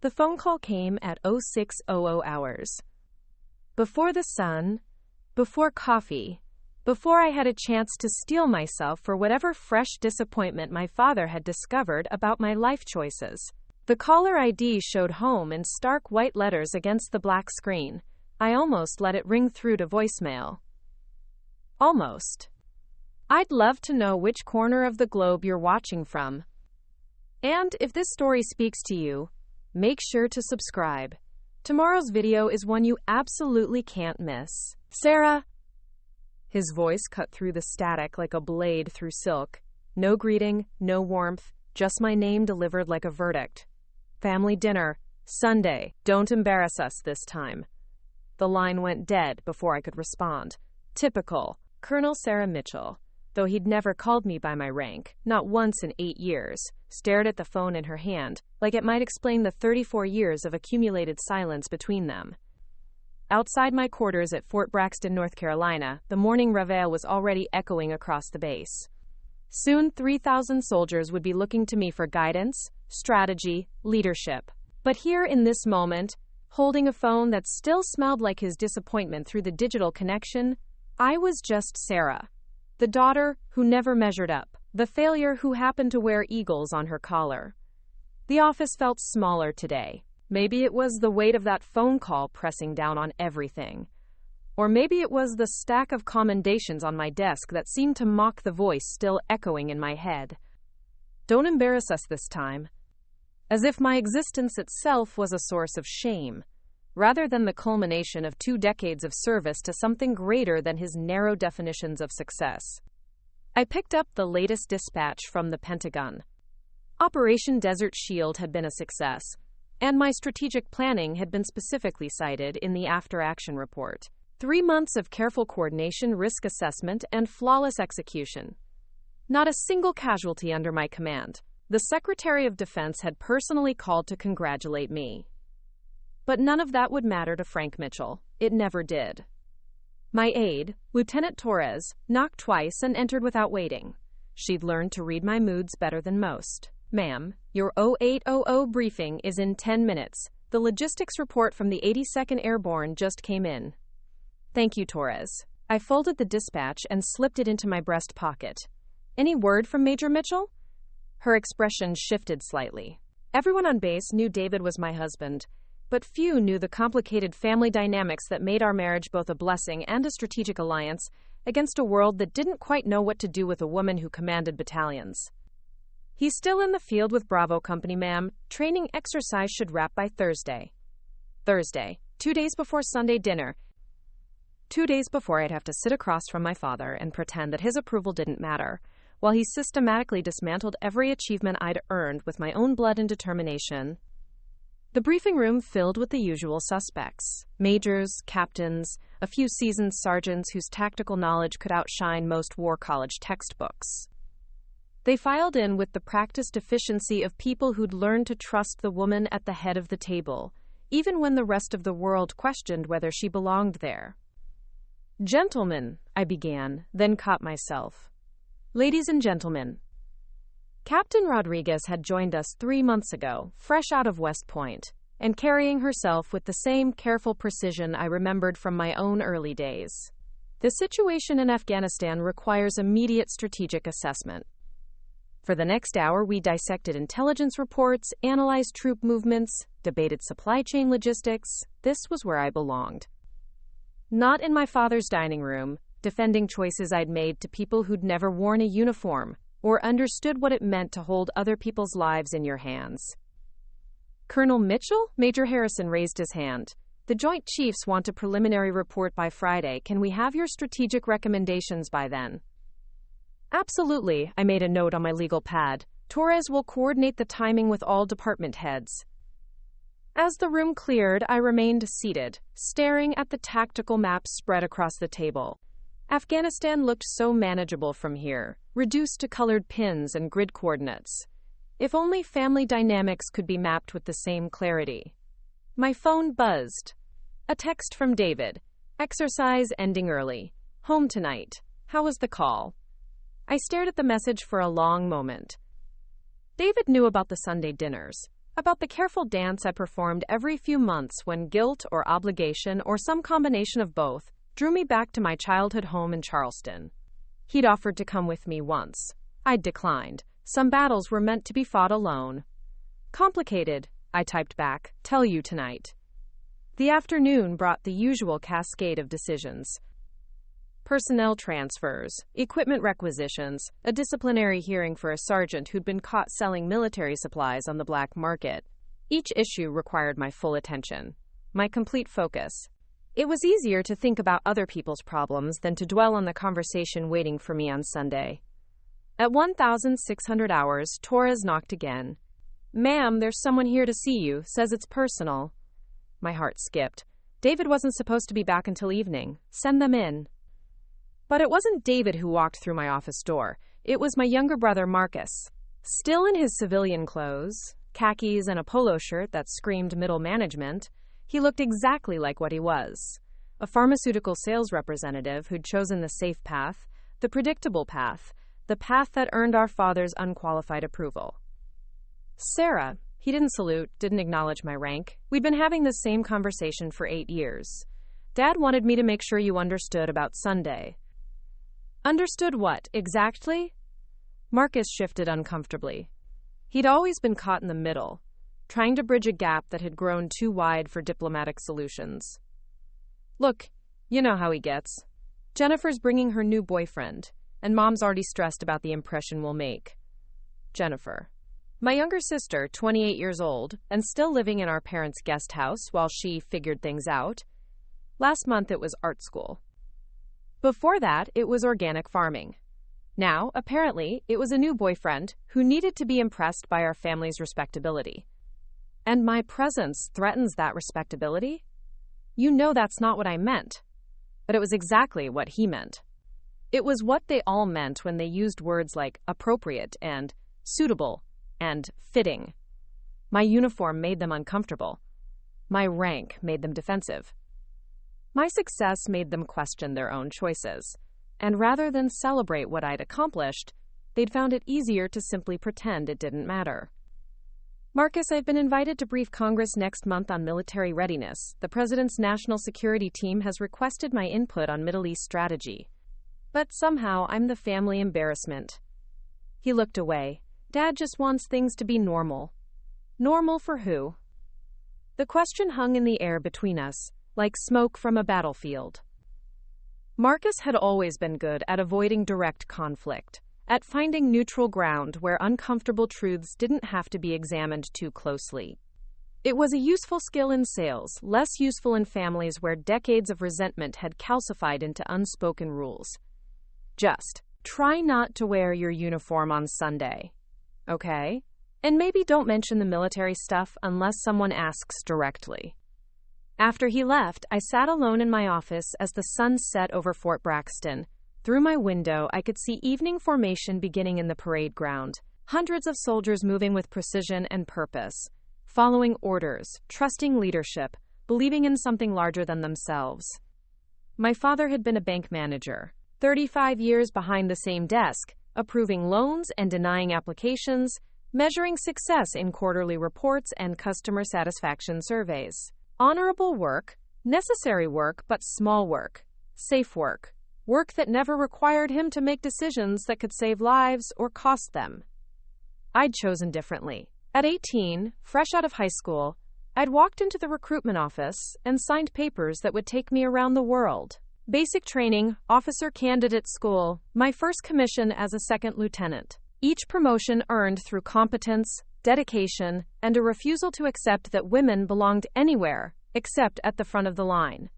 The phone call came at 0600 hours. Before the sun, before coffee, before I had a chance to steel myself for whatever fresh disappointment my father had discovered about my life choices. The caller ID showed home in stark white letters against the black screen. I almost let it ring through to voicemail. Almost. I'd love to know which corner of the globe you're watching from. And if this story speaks to you, make sure to subscribe. Tomorrow's video is one you absolutely can't miss. Sarah. His voice cut through the static like a blade through silk. No greeting, no warmth, just my name delivered like a verdict. Family dinner, Sunday, don't embarrass us this time. The line went dead before I could respond. Typical, Colonel Sarah Mitchell, though he'd never called me by my rank, not once in 8 years, stared at the phone in her hand, like it might explain the 34 years of accumulated silence between them. Outside my quarters at Fort Braxton, North Carolina, the morning reveille was already echoing across the base. Soon 3,000 soldiers would be looking to me for guidance, strategy, leadership. But here in this moment, holding a phone that still smelled like his disappointment through the digital connection, I was just Sarah, the daughter who never measured up, the failure who happened to wear eagles on her collar. The office felt smaller today. Maybe it was the weight of that phone call pressing down on everything. Or maybe it was the stack of commendations on my desk that seemed to mock the voice still echoing in my head. Don't embarrass us this time. As if my existence itself was a source of shame, rather than the culmination of 2 decades of service to something greater than his narrow definitions of success. I picked up the latest dispatch from the Pentagon. Operation Desert Shield had been a success, and my strategic planning had been specifically cited in the after-action report. 3 months of careful coordination, risk assessment, and flawless execution. Not a single casualty under my command. The Secretary of Defense had personally called to congratulate me. But none of that would matter to Frank Mitchell. It never did. My aide, Lieutenant Torres, knocked twice and entered without waiting. She'd learned to read my moods better than most. Ma'am, your 0800 briefing is in 10 minutes. The logistics report from the 82nd Airborne just came in. Thank you, Torres. I folded the dispatch and slipped it into my breast pocket. Any word from Major Mitchell? Her expression shifted slightly. Everyone on base knew David was my husband, but few knew the complicated family dynamics that made our marriage both a blessing and a strategic alliance against a world that didn't quite know what to do with a woman who commanded battalions. He's still in the field with Bravo Company, ma'am. Training exercise should wrap by Thursday. Thursday, 2 days before Sunday dinner. 2 days before I'd have to sit across from my father and pretend that his approval didn't matter, while he systematically dismantled every achievement I'd earned with my own blood and determination. The briefing room filled with the usual suspects. Majors, captains, a few seasoned sergeants whose tactical knowledge could outshine most war college textbooks. They filed in with the practiced efficiency of people who'd learned to trust the woman at the head of the table, even when the rest of the world questioned whether she belonged there. Gentlemen, I began, then caught myself. Ladies and gentlemen. Captain Rodriguez had joined us 3 months ago, fresh out of West Point, and carrying herself with the same careful precision I remembered from my own early days. The situation in Afghanistan requires immediate strategic assessment. For the next hour, we dissected intelligence reports, analyzed troop movements, debated supply chain logistics. This was where I belonged. Not in my father's dining room, defending choices I'd made to people who'd never worn a uniform or understood what it meant to hold other people's lives in your hands. Colonel Mitchell? Major Harrison raised his hand. The Joint Chiefs want a preliminary report by Friday. Can we have your strategic recommendations by then? Absolutely, I made a note on my legal pad. Torres will coordinate the timing with all department heads. As the room cleared, I remained seated, staring at the tactical maps spread across the table. Afghanistan looked so manageable from here, reduced to colored pins and grid coordinates. If only family dynamics could be mapped with the same clarity. My phone buzzed. A text from David. Exercise ending early. Home tonight. How was the call? I stared at the message for a long moment. David knew about the Sunday dinners. About the careful dance I performed every few months when guilt or obligation or some combination of both drew me back to my childhood home in Charleston. He'd offered to come with me once. I'd declined. Some battles were meant to be fought alone. Complicated, I typed back, tell you tonight. The afternoon brought the usual cascade of decisions. Personnel transfers, equipment requisitions, a disciplinary hearing for a sergeant who'd been caught selling military supplies on the black market. Each issue required my full attention, my complete focus. It was easier to think about other people's problems than to dwell on the conversation waiting for me on Sunday. At 1,600 hours, Torres knocked again. "Ma'am, there's someone here to see you, says it's personal." My heart skipped. David wasn't supposed to be back until evening. Send them in. But it wasn't David who walked through my office door. It was my younger brother, Marcus. Still in his civilian clothes, khakis and a polo shirt that screamed middle management, he looked exactly like what he was. A pharmaceutical sales representative who'd chosen the safe path, the predictable path, the path that earned our father's unqualified approval. "Sarah," he didn't salute, didn't acknowledge my rank. "We'd been having the same conversation for 8 years. Dad wanted me to make sure you understood about Sunday." Understood what, exactly? Marcus shifted uncomfortably. He'd always been caught in the middle, trying to bridge a gap that had grown too wide for diplomatic solutions. "Look, you know how he gets. Jennifer's bringing her new boyfriend, and Mom's already stressed about the impression we'll make." Jennifer. My younger sister, 28 years old, and still living in our parents' guest house while she figured things out. Last month it was art school. Before that, it was organic farming. Now, apparently, it was a new boyfriend who needed to be impressed by our family's respectability. And my presence threatens that respectability? You know that's not what I meant. But it was exactly what he meant. It was what they all meant when they used words like appropriate and suitable and fitting. My uniform made them uncomfortable. My rank made them defensive. My success made them question their own choices, and rather than celebrate what I'd accomplished, they'd found it easier to simply pretend it didn't matter. "Marcus, I've been invited to brief Congress next month on military readiness. The President's National Security Team has requested my input on Middle East strategy. But somehow I'm the family embarrassment." He looked away. "Dad just wants things to be normal." Normal for who? The question hung in the air between us, like smoke from a battlefield. Marcus had always been good at avoiding direct conflict, at finding neutral ground where uncomfortable truths didn't have to be examined too closely. It was a useful skill in sales, less useful in families where decades of resentment had calcified into unspoken rules. Just try not to wear your uniform on Sunday, okay? And maybe don't mention the military stuff unless someone asks directly. After he left, I sat alone in my office as the sun set over Fort Braxton. Through my window, I could see evening formation beginning in the parade ground. Hundreds of soldiers moving with precision and purpose, following orders, trusting leadership, believing in something larger than themselves. My father had been a bank manager, 35 years behind the same desk, approving loans and denying applications, measuring success in quarterly reports and customer satisfaction surveys. Honorable work, necessary work, but small work, safe work, work that never required him to make decisions that could save lives or cost them. I'd chosen differently. At 18, fresh out of high school, I'd walked into the recruitment office and signed papers that would take me around the world. Basic training, officer candidate school, my first commission as a second lieutenant. Each promotion earned through competence, dedication, and a refusal to accept that women belonged anywhere except at the front of the line.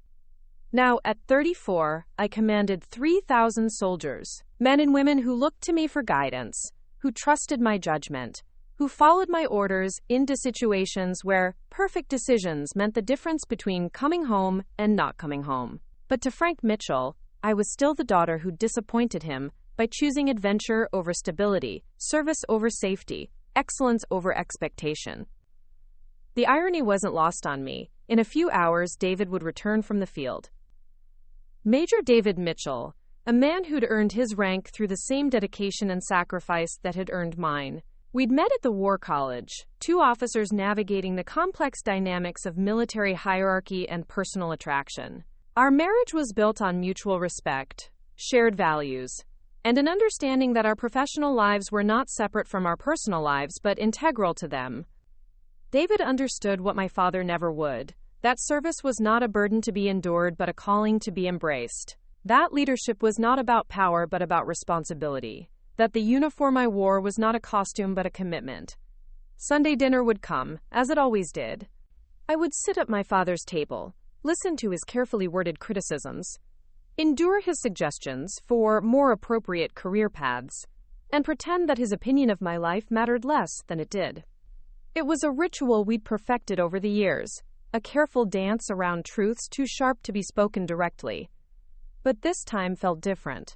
Now, at 34, I commanded 3,000 soldiers, men and women who looked to me for guidance, who trusted my judgment, who followed my orders into situations where perfect decisions meant the difference between coming home and not coming home. But to Frank Mitchell, I was still the daughter who disappointed him by choosing adventure over stability, service over safety, excellence over expectation. The irony wasn't lost on me. In a few hours, David would return from the field. Major David Mitchell, a man who'd earned his rank through the same dedication and sacrifice that had earned mine. We'd met at the War College, two officers navigating the complex dynamics of military hierarchy and personal attraction. Our marriage was built on mutual respect, shared values, and an understanding that our professional lives were not separate from our personal lives but integral to them. David understood what my father never would, that service was not a burden to be endured but a calling to be embraced. That leadership was not about power but about responsibility. That the uniform I wore was not a costume but a commitment. Sunday dinner would come, as it always did. I would sit at my father's table, listen to his carefully worded criticisms, endure his suggestions for more appropriate career paths, and pretend that his opinion of my life mattered less than it did. It was a ritual we'd perfected over the years, a careful dance around truths too sharp to be spoken directly. But this time felt different.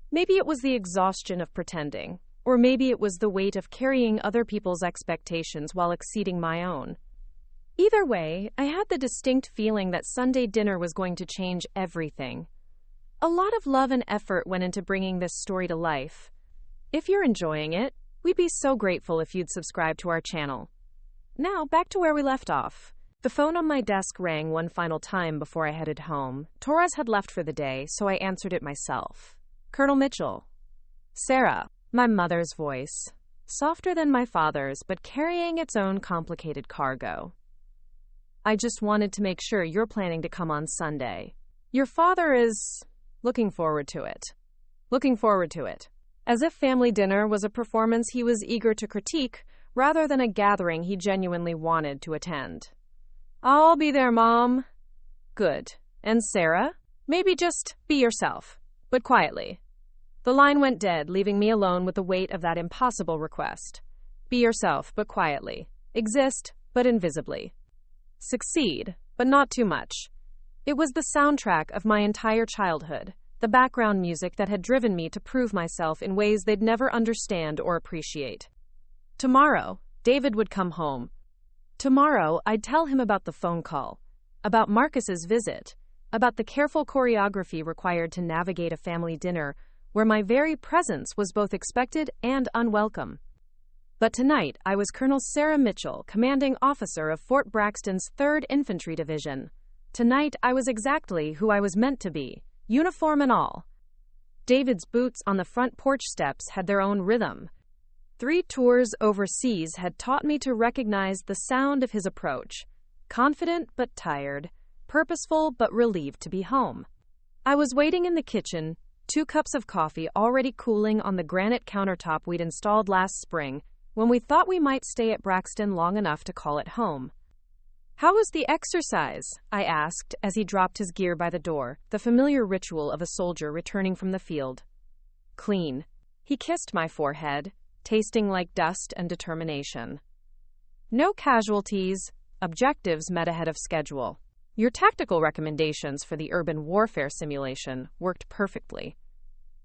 Maybe it was the exhaustion of pretending, or maybe it was the weight of carrying other people's expectations while exceeding my own. Either way, I had the distinct feeling that Sunday dinner was going to change everything. A lot of love and effort went into bringing this story to life. If you're enjoying it, we'd be so grateful if you'd subscribe to our channel. Now, back to where we left off. The phone on my desk rang one final time before I headed home. Torres had left for the day, so I answered it myself. Colonel Mitchell. Sarah, my mother's voice, softer than my father's, but carrying its own complicated cargo. I just wanted to make sure you're planning to come on Sunday. Your father is looking forward to it. Looking forward to it. As if family dinner was a performance he was eager to critique, rather than a gathering he genuinely wanted to attend. I'll be there, Mom. Good. And Sarah? Maybe just be yourself, but quietly. The line went dead, leaving me alone with the weight of that impossible request. Be yourself, but quietly. Exist, but invisibly. Succeed, but not too much. It was the soundtrack of my entire childhood, the background music that had driven me to prove myself in ways they'd never understand or appreciate. Tomorrow, David would come home. Tomorrow, I'd tell him about the phone call, about Marcus's visit, about the careful choreography required to navigate a family dinner where my very presence was both expected and unwelcome. But tonight, I was Colonel Sarah Mitchell, commanding officer of Fort Braxton's 3rd Infantry Division. Tonight, I was exactly who I was meant to be, uniform and all. David's boots on the front porch steps had their own rhythm. 3 tours overseas had taught me to recognize the sound of his approach, confident but tired, purposeful but relieved to be home. I was waiting in the kitchen, 2 cups of coffee already cooling on the granite countertop we'd installed last spring, when we thought we might stay at Braxton long enough to call it home. How was the exercise? I asked as he dropped his gear by the door, the familiar ritual of a soldier returning from the field. Clean. He kissed my forehead, tasting like dust and determination. No casualties, objectives met ahead of schedule. Your tactical recommendations for the urban warfare simulation worked perfectly.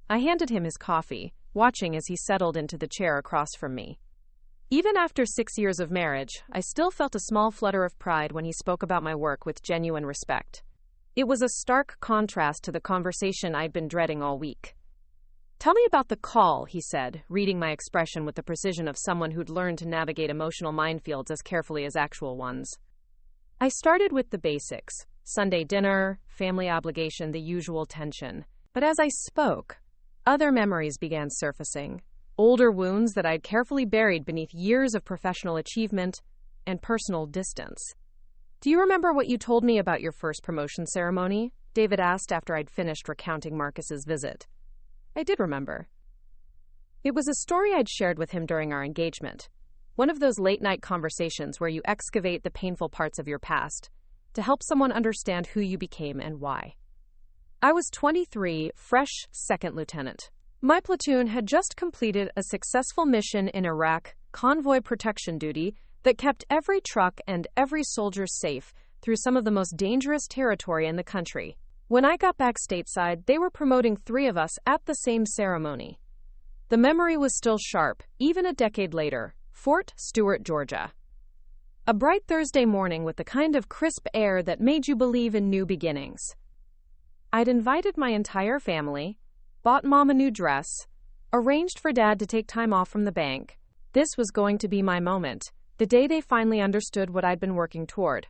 I handed him his coffee, watching as he settled into the chair across from me. Even after 6 years of marriage, I still felt a small flutter of pride when he spoke about my work with genuine respect. It was a stark contrast to the conversation I'd been dreading all week. Tell me about the call, he said, reading my expression with the precision of someone who'd learned to navigate emotional minefields as carefully as actual ones. I started with the basics: Sunday dinner, family obligation, the usual tension. But as I spoke, other memories began surfacing. Older wounds that I'd carefully buried beneath years of professional achievement and personal distance. Do you remember what you told me about your first promotion ceremony? David asked after I'd finished recounting Marcus's visit. I did remember. It was a story I'd shared with him during our engagement. One of those late-night conversations where you excavate the painful parts of your past to help someone understand who you became and why. I was 23, fresh second lieutenant. My platoon had just completed a successful mission in Iraq, convoy protection duty, that kept every truck and every soldier safe through some of the most dangerous territory in the country. When I got back stateside, they were promoting 3 of us at the same ceremony. The memory was still sharp, even a decade later. Fort Stewart, Georgia. A bright Thursday morning with the kind of crisp air that made you believe in new beginnings. I'd invited my entire family, bought Mom a new dress, arranged for Dad to take time off from the bank, This was going to be my moment, the day they finally understood what I'd been working toward.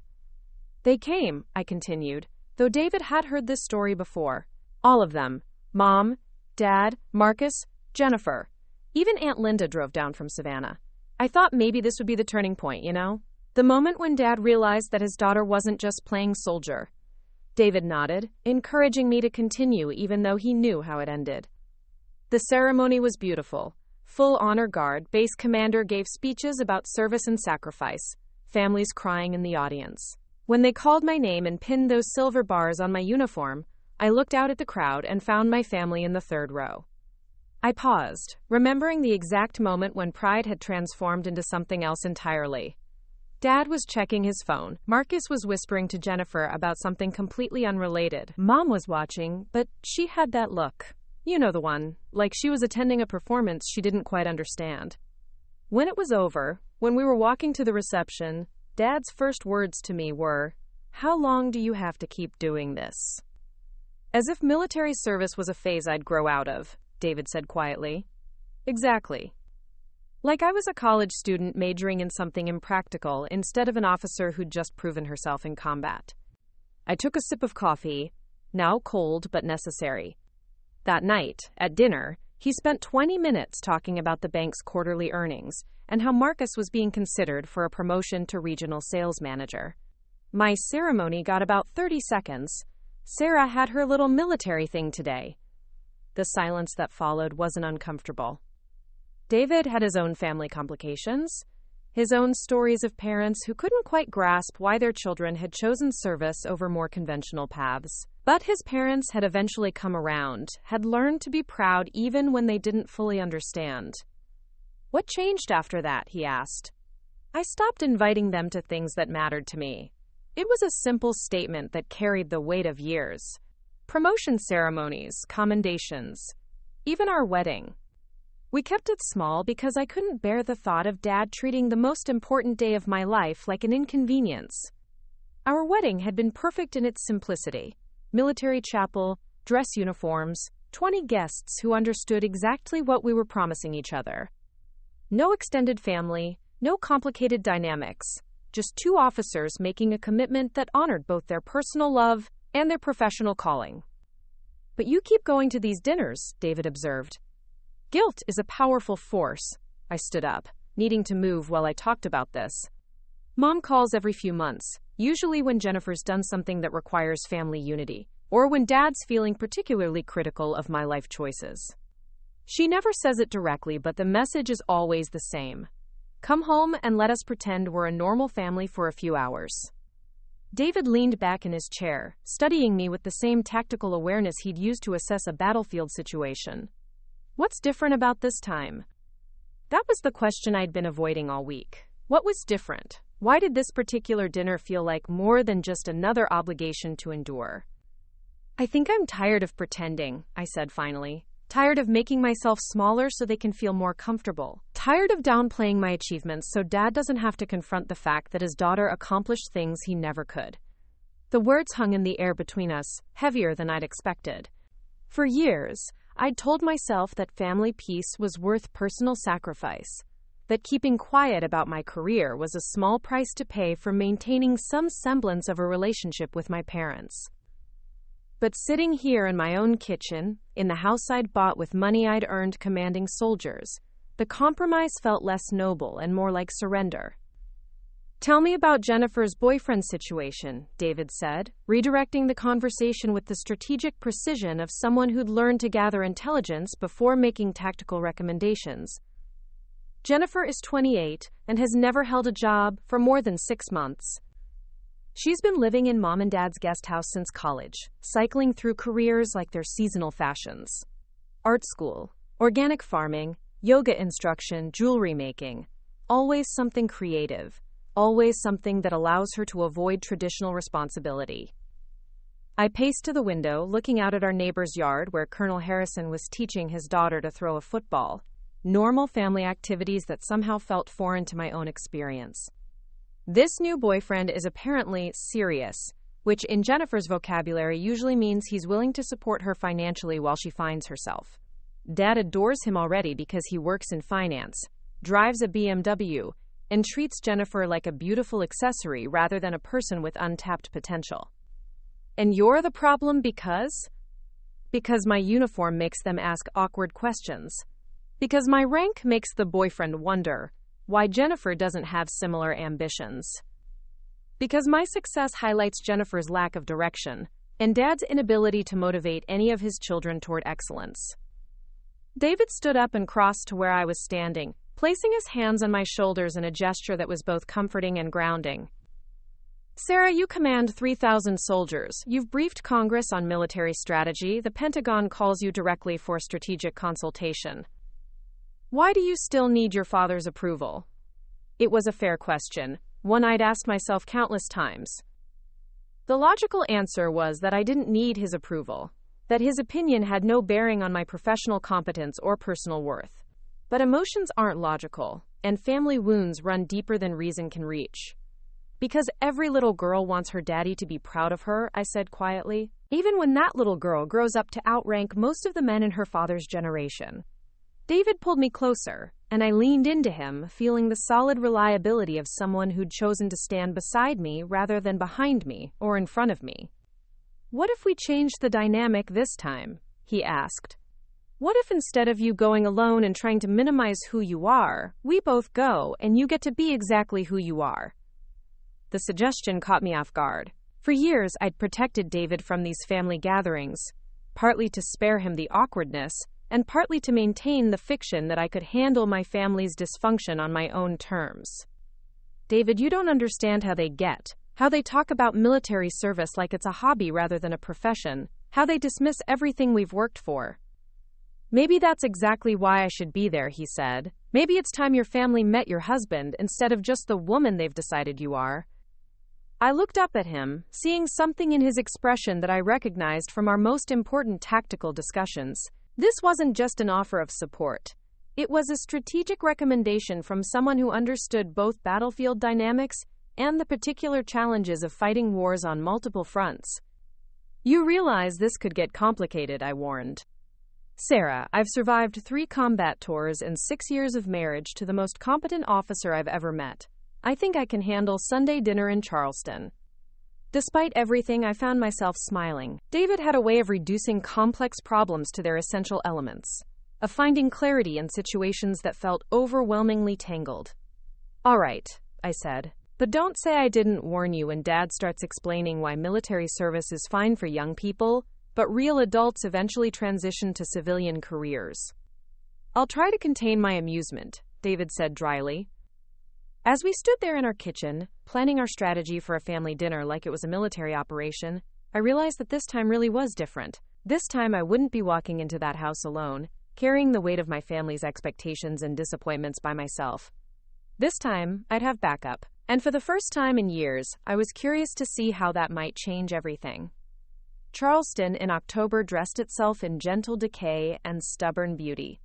They came, I continued, though David had heard this story before. All of them. Mom, Dad, Marcus, Jennifer. Even Aunt Linda drove down from Savannah. I thought maybe this would be the turning point, you know? The moment when Dad realized that his daughter wasn't just playing soldier. David nodded, encouraging me to continue even though he knew how it ended. The ceremony was beautiful. Full honor guard, base commander gave speeches about service and sacrifice, families crying in the audience. When they called my name and pinned those silver bars on my uniform, I looked out at the crowd and found my family in the third row. I paused, remembering the exact moment when pride had transformed into something else entirely. Dad was checking his phone. Marcus was whispering to Jennifer about something completely unrelated. Mom was watching, but she had that look. You know the one, like she was attending a performance she didn't quite understand. When it was over, when we were walking to the reception, Dad's first words to me were, "How long do you have to keep doing this?" As if military service was a phase I'd grow out of, David said quietly. Exactly. Like I was a college student majoring in something impractical instead of an officer who'd just proven herself in combat. I took a sip of coffee, now cold but necessary. That night, at dinner, he spent 20 minutes talking about the bank's quarterly earnings and how Marcus was being considered for a promotion to regional sales manager. My ceremony got about 30 seconds. Sarah had her little military thing today. The silence that followed wasn't uncomfortable. David had his own family complications, his own stories of parents who couldn't quite grasp why their children had chosen service over more conventional paths. But his parents had eventually come around, had learned to be proud even when they didn't fully understand. What changed after that, he asked. I stopped inviting them to things that mattered to me. It was a simple statement that carried the weight of years. Promotion ceremonies, commendations, even our wedding. We kept it small because I couldn't bear the thought of Dad treating the most important day of my life like an inconvenience. Our wedding had been perfect in its simplicity. Military chapel, dress uniforms, 20 guests who understood exactly what we were promising each other. No extended family, no complicated dynamics, just two officers making a commitment that honored both their personal love and their professional calling. But you keep going to these dinners, David observed. Guilt is a powerful force. I stood up, needing to move while I talked about this. Mom calls every few months, usually when Jennifer's done something that requires family unity, or when Dad's feeling particularly critical of my life choices. She never says it directly, but the message is always the same. Come home and let us pretend we're a normal family for a few hours. David leaned back in his chair, studying me with the same tactical awareness he'd used to assess a battlefield situation. What's different about this time? That was the question I'd been avoiding all week. What was different? Why did this particular dinner feel like more than just another obligation to endure? I think I'm tired of pretending, I said finally. Tired of making myself smaller so they can feel more comfortable. Tired of downplaying my achievements so Dad doesn't have to confront the fact that his daughter accomplished things he never could. The words hung in the air between us, heavier than I'd expected. For years, I'd told myself that family peace was worth personal sacrifice, that keeping quiet about my career was a small price to pay for maintaining some semblance of a relationship with my parents. But sitting here in my own kitchen, in the house I'd bought with money I'd earned commanding soldiers, the compromise felt less noble and more like surrender. Tell me about Jennifer's boyfriend situation, David said, redirecting the conversation with the strategic precision of someone who'd learned to gather intelligence before making tactical recommendations. Jennifer is 28 and has never held a job for more than 6 months. She's been living in Mom and Dad's guest house since college, cycling through careers like their seasonal fashions. Art school, organic farming, yoga instruction, jewelry making. Always something creative. Always something that allows her to avoid traditional responsibility. I paced to the window, looking out at our neighbor's yard where Colonel Harrison was teaching his daughter to throw a football. Normal family activities that somehow felt foreign to my own experience. This new boyfriend is apparently serious, which in Jennifer's vocabulary usually means he's willing to support her financially while she finds herself. Dad adores him already because he works in finance, drives a BMW, and treats Jennifer like a beautiful accessory rather than a person with untapped potential. And you're the problem because? Because my uniform makes them ask awkward questions. Because my rank makes the boyfriend wonder why Jennifer doesn't have similar ambitions. Because my success highlights Jennifer's lack of direction and Dad's inability to motivate any of his children toward excellence. David stood up and crossed to where I was standing, placing his hands on my shoulders in a gesture that was both comforting and grounding. Sarah, you command 3,000 soldiers. You've briefed Congress on military strategy. The Pentagon calls you directly for strategic consultation. Why do you still need your father's approval? It was a fair question, one I'd asked myself countless times. The logical answer was that I didn't need his approval, that his opinion had no bearing on my professional competence or personal worth. But emotions aren't logical, and family wounds run deeper than reason can reach. Because every little girl wants her daddy to be proud of her, I said quietly, even when that little girl grows up to outrank most of the men in her father's generation. David pulled me closer, and I leaned into him, feeling the solid reliability of someone who'd chosen to stand beside me rather than behind me or in front of me. What if we changed the dynamic this time? He asked. What if instead of you going alone and trying to minimize who you are, we both go and you get to be exactly who you are? The suggestion caught me off guard. For years, I'd protected David from these family gatherings, partly to spare him the awkwardness, and partly to maintain the fiction that I could handle my family's dysfunction on my own terms. David, you don't understand how they talk about military service like it's a hobby rather than a profession, how they dismiss everything we've worked for. Maybe that's exactly why I should be there, he said. Maybe it's time your family met your husband instead of just the woman they've decided you are. I looked up at him, seeing something in his expression that I recognized from our most important tactical discussions. This wasn't just an offer of support. It was a strategic recommendation from someone who understood both battlefield dynamics and the particular challenges of fighting wars on multiple fronts. You realize this could get complicated, I warned. Sarah, I've survived 3 combat tours and 6 years of marriage to the most competent officer I've ever met. I think I can handle Sunday dinner in Charleston. Despite everything, I found myself smiling. David had a way of reducing complex problems to their essential elements, of finding clarity in situations that felt overwhelmingly tangled. All right, I said, but don't say I didn't warn you when Dad starts explaining why military service is fine for young people, but real adults eventually transition to civilian careers. I'll try to contain my amusement, David said dryly. As we stood there in our kitchen, planning our strategy for a family dinner like it was a military operation, I realized that this time really was different. This time I wouldn't be walking into that house alone, carrying the weight of my family's expectations and disappointments by myself. This time, I'd have backup. And for the first time in years, I was curious to see how that might change everything. Charleston in October dressed itself in gentle decay and stubborn beauty.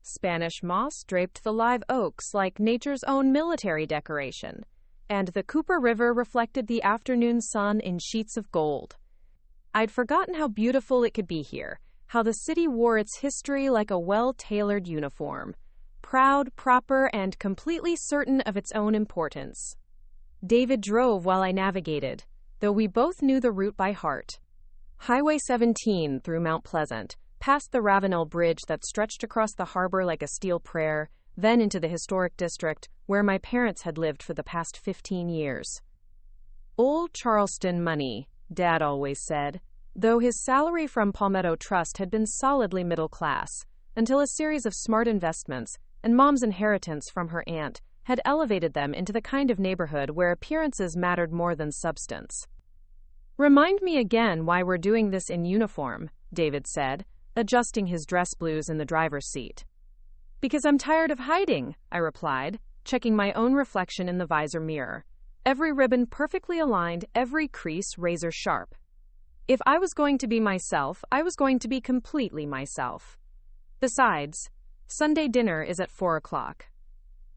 Spanish moss draped the live oaks like nature's own military decoration, and the Cooper River reflected the afternoon sun in sheets of gold. I'd forgotten how beautiful it could be here, how the city wore its history like a well-tailored uniform, proud, proper, and completely certain of its own importance. David drove while I navigated, though we both knew the route by heart. Highway 17 through Mount Pleasant, past the Ravenel Bridge that stretched across the harbor like a steel prayer, then into the historic district where my parents had lived for the past 15 years. Old Charleston money, Dad always said, though his salary from Palmetto Trust had been solidly middle class, until a series of smart investments and Mom's inheritance from her aunt had elevated them into the kind of neighborhood where appearances mattered more than substance. Remind me again why we're doing this in uniform, David said, adjusting his dress blues in the driver's seat. Because I'm tired of hiding, I replied, checking my own reflection in the visor mirror. Every ribbon perfectly aligned, every crease razor sharp. If I was going to be myself, I was going to be completely myself. Besides, Sunday dinner is at 4 o'clock.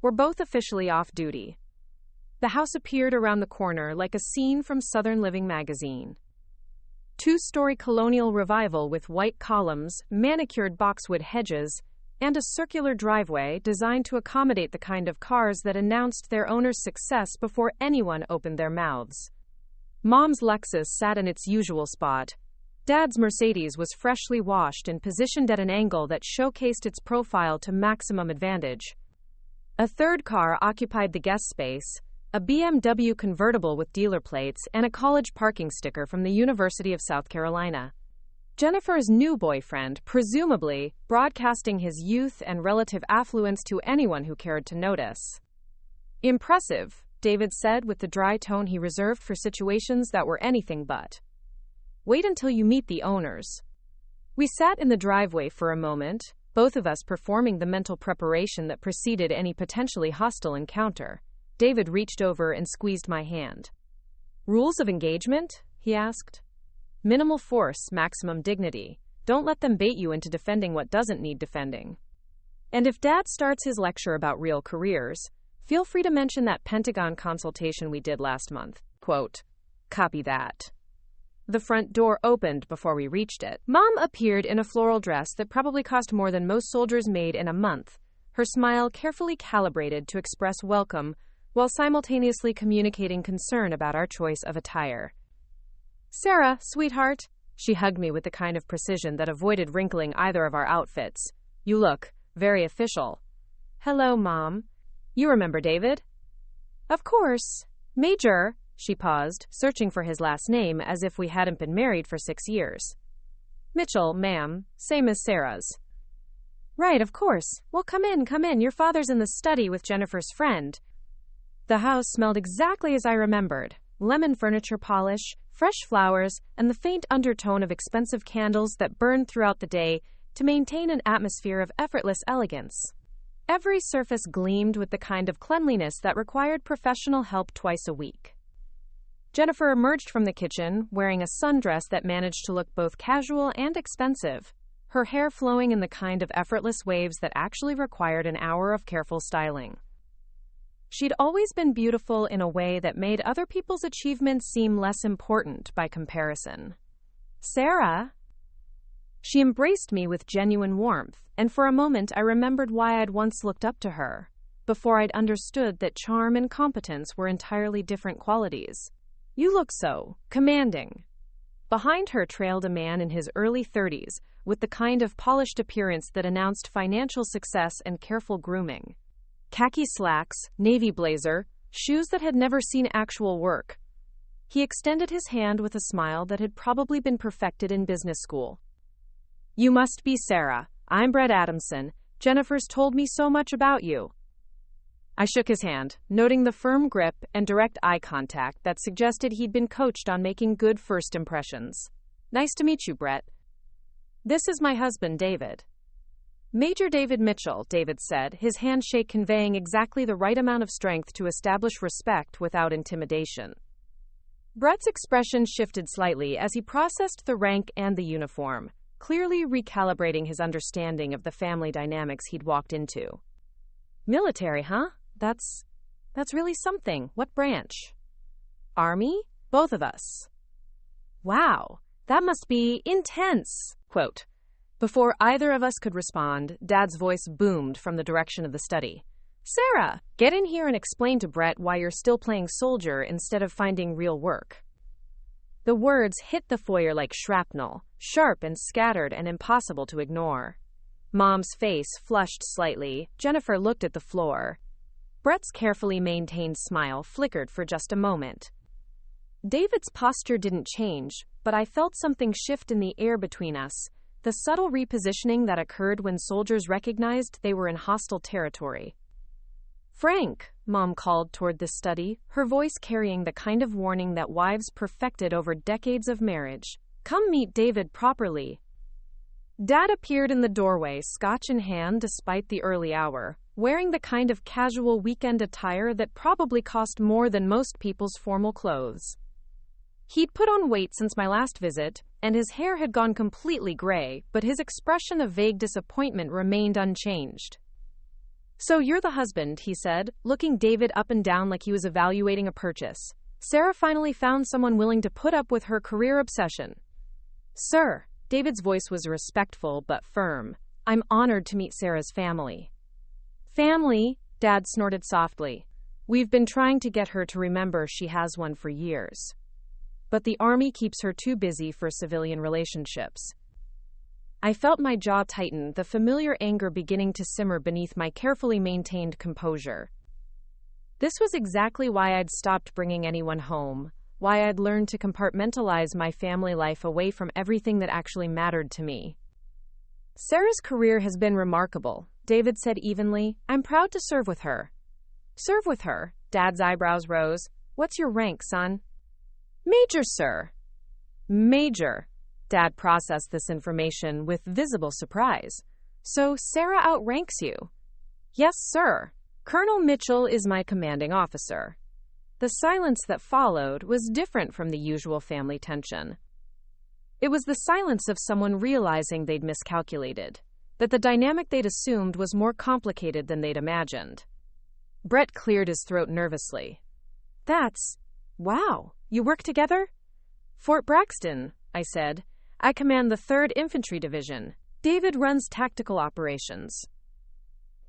We're both officially off duty. The house appeared around the corner like a scene from Southern Living magazine. 2-story colonial revival with white columns, manicured boxwood hedges, and a circular driveway designed to accommodate the kind of cars that announced their owner's success before anyone opened their mouths. Mom's Lexus sat in its usual spot. Dad's Mercedes was freshly washed and positioned at an angle that showcased its profile to maximum advantage. A third car occupied the guest space, a BMW convertible with dealer plates and a college parking sticker from the University of South Carolina. Jennifer's new boyfriend, presumably, broadcasting his youth and relative affluence to anyone who cared to notice. "Impressive," David said with the dry tone he reserved for situations that were anything but. "Wait until you meet the owners." We sat in the driveway for a moment, both of us performing the mental preparation that preceded any potentially hostile encounter. David reached over and squeezed my hand. "Rules of engagement?" he asked. "Minimal force, maximum dignity. Don't let them bait you into defending what doesn't need defending. And if Dad starts his lecture about real careers, feel free to mention that Pentagon consultation we did last month." Quote, "Copy that." The front door opened before we reached it. Mom appeared in a floral dress that probably cost more than most soldiers made in a month, her smile carefully calibrated to express welcome while simultaneously communicating concern about our choice of attire. "Sarah, sweetheart," she hugged me with the kind of precision that avoided wrinkling either of our outfits. "You look very official." "Hello, Mom. You remember David?" "Of course. Major." She paused, searching for his last name as if we hadn't been married for 6 years. "Mitchell, ma'am, same as Sarah's." "Right, of course. Well, come in, come in. Your father's in the study with Jennifer's friend." The house smelled exactly as I remembered. Lemon furniture polish, fresh flowers, and the faint undertone of expensive candles that burned throughout the day to maintain an atmosphere of effortless elegance. Every surface gleamed with the kind of cleanliness that required professional help twice a week. Jennifer emerged from the kitchen, wearing a sundress that managed to look both casual and expensive, her hair flowing in the kind of effortless waves that actually required an hour of careful styling. She'd always been beautiful in a way that made other people's achievements seem less important by comparison. "Sarah?" She embraced me with genuine warmth, and for a moment I remembered why I'd once looked up to her, before I'd understood that charm and competence were entirely different qualities. "You look so commanding." Behind her trailed a man in his early 30s, with the kind of polished appearance that announced financial success and careful grooming. Khaki slacks, navy blazer, shoes that had never seen actual work. He extended his hand with a smile that had probably been perfected in business school. "You must be Sarah. I'm Brett Adamson. Jennifer's told me so much about you." I shook his hand, noting the firm grip and direct eye contact that suggested he'd been coached on making good first impressions. "Nice to meet you, Brett. This is my husband, David." "Major David Mitchell," David said, his handshake conveying exactly the right amount of strength to establish respect without intimidation. Brett's expression shifted slightly as he processed the rank and the uniform, clearly recalibrating his understanding of the family dynamics he'd walked into. "Military, huh? That's really something. What branch?" "Army? Both of us." "Wow, that must be intense." Quote. Before either of us could respond, Dad's voice boomed from the direction of the study. "Sarah, get in here and explain to Brett why you're still playing soldier instead of finding real work." The words hit the foyer like shrapnel, sharp and scattered and impossible to ignore. Mom's face flushed slightly. Jennifer looked at the floor. Brett's carefully maintained smile flickered for just a moment. David's posture didn't change, but I felt something shift in the air between us, the subtle repositioning that occurred when soldiers recognized they were in hostile territory. "Frank," Mom called toward the study, her voice carrying the kind of warning that wives perfected over decades of marriage. "Come meet David properly." Dad appeared in the doorway, scotch in hand despite the early hour, wearing the kind of casual weekend attire that probably cost more than most people's formal clothes. He'd put on weight since my last visit, and his hair had gone completely gray, but his expression of vague disappointment remained unchanged. "So you're the husband," he said, looking David up and down like he was evaluating a purchase. "Sarah finally found someone willing to put up with her career obsession." "Sir." David's voice was respectful but firm. I'm honored to meet Sarah's family. Family? Dad snorted softly. We've been trying to get her to remember she has one for years. But the army keeps her too busy for civilian relationships. I felt my jaw tighten, the familiar anger beginning to simmer beneath my carefully maintained composure. This was exactly why I'd stopped bringing anyone home, why I'd learned to compartmentalize my family life away from everything that actually mattered to me. Sarah's career has been remarkable, David said evenly. I'm proud to serve with her. Serve with her? Dad's eyebrows rose. What's your rank, son? Major, sir. Major. Dad processed this information with visible surprise. So Sarah outranks you? Yes, sir. Colonel Mitchell is my commanding officer. The silence that followed was different from the usual family tension. It was the silence of someone realizing they'd miscalculated, that the dynamic they'd assumed was more complicated than they'd imagined. Brett cleared his throat nervously. Wow, you work together? Fort Braxton, I said. I command the 3rd Infantry Division. David runs tactical operations.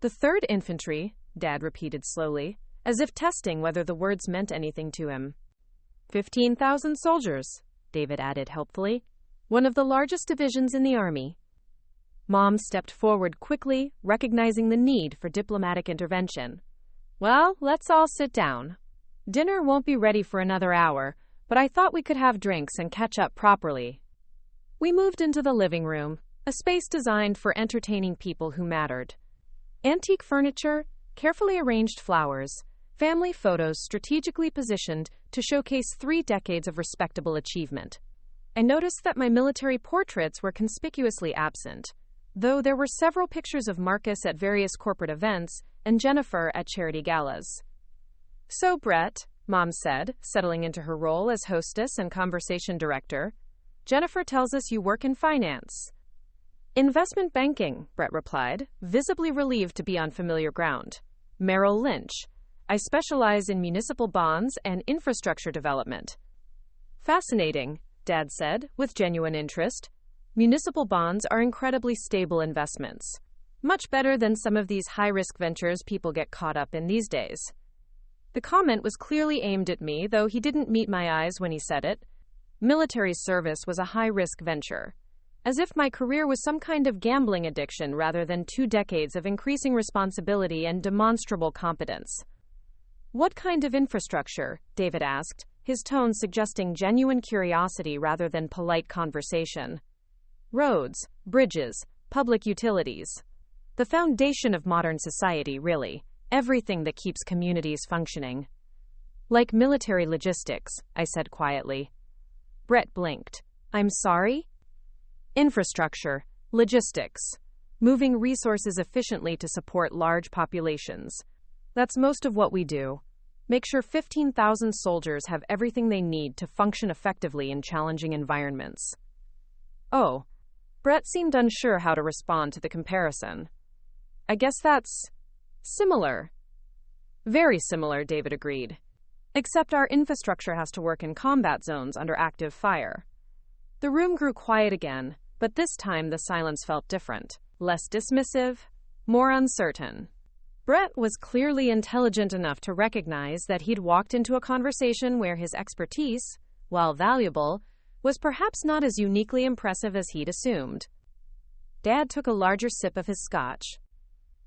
The 3rd Infantry, Dad repeated slowly, as if testing whether the words meant anything to him. 15,000 soldiers, David added helpfully. One of the largest divisions in the Army. Mom stepped forward quickly, recognizing the need for diplomatic intervention. Well, let's all sit down. Dinner won't be ready for another hour, but I thought we could have drinks and catch up properly. We moved into the living room, a space designed for entertaining people who mattered. Antique furniture, carefully arranged flowers, family photos strategically positioned to showcase 3 decades of respectable achievement. I noticed that my military portraits were conspicuously absent, though there were several pictures of Marcus at various corporate events and Jennifer at charity galas. So, Brett, Mom said, settling into her role as hostess and conversation director, Jennifer tells us you work in finance. Investment banking, Brett replied, visibly relieved to be on familiar ground. Merrill Lynch. I specialize in municipal bonds and infrastructure development. Fascinating, Dad said, with genuine interest. Municipal bonds are incredibly stable investments. Much better than some of these high-risk ventures people get caught up in these days. The comment was clearly aimed at me, though he didn't meet my eyes when he said it. Military service was a high-risk venture, as if my career was some kind of gambling addiction rather than 2 decades of increasing responsibility and demonstrable competence. What kind of infrastructure? David asked, his tone suggesting genuine curiosity rather than polite conversation. Roads, bridges, public utilities. The foundation of modern society, really. Everything that keeps communities functioning. Like military logistics, I said quietly. Brett blinked. I'm sorry? Infrastructure, logistics. Moving resources efficiently to support large populations. That's most of what we do. Make sure 15,000 soldiers have everything they need to function effectively in challenging environments. Oh. Brett seemed unsure how to respond to the comparison. I guess that's similar. Very similar, David agreed. Except our infrastructure has to work in combat zones under active fire. The room grew quiet again, but this time the silence felt different, less dismissive, more uncertain. Brett was clearly intelligent enough to recognize that he'd walked into a conversation where his expertise, while valuable, was perhaps not as uniquely impressive as he'd assumed. Dad took a larger sip of his scotch.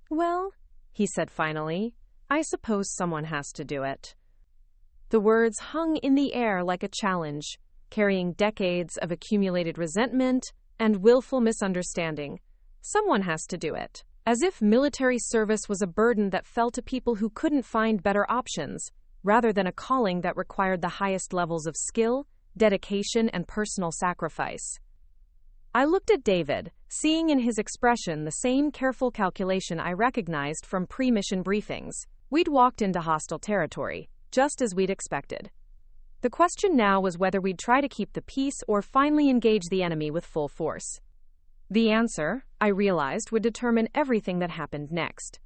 Well, he said finally, I suppose someone has to do it. The words hung in the air like a challenge, carrying decades of accumulated resentment and willful misunderstanding. Someone has to do it. As if military service was a burden that fell to people who couldn't find better options, rather than a calling that required the highest levels of skill, dedication, and personal sacrifice. I looked at David, seeing in his expression the same careful calculation I recognized from pre-mission briefings. We'd walked into hostile territory, just as we'd expected. The question now was whether we'd try to keep the peace or finally engage the enemy with full force. The answer, I realized, would determine everything that happened next.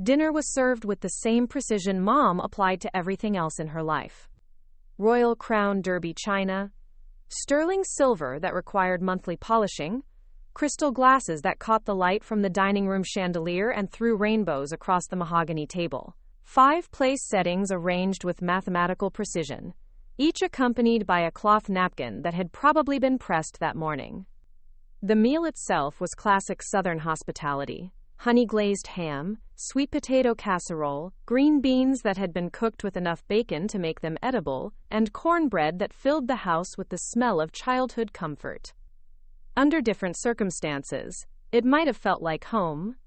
Dinner was served with the same precision Mom applied to everything else in her life. Royal Crown Derby china, sterling silver that required monthly polishing, crystal glasses that caught the light from the dining room chandelier and threw rainbows across the mahogany table. 5 place settings arranged with mathematical precision, each accompanied by a cloth napkin that had probably been pressed that morning. The meal itself was classic Southern hospitality: honey-glazed ham, sweet potato casserole, green beans that had been cooked with enough bacon to make them edible, and cornbread that filled the house with the smell of childhood comfort. Under different circumstances, it might have felt like home.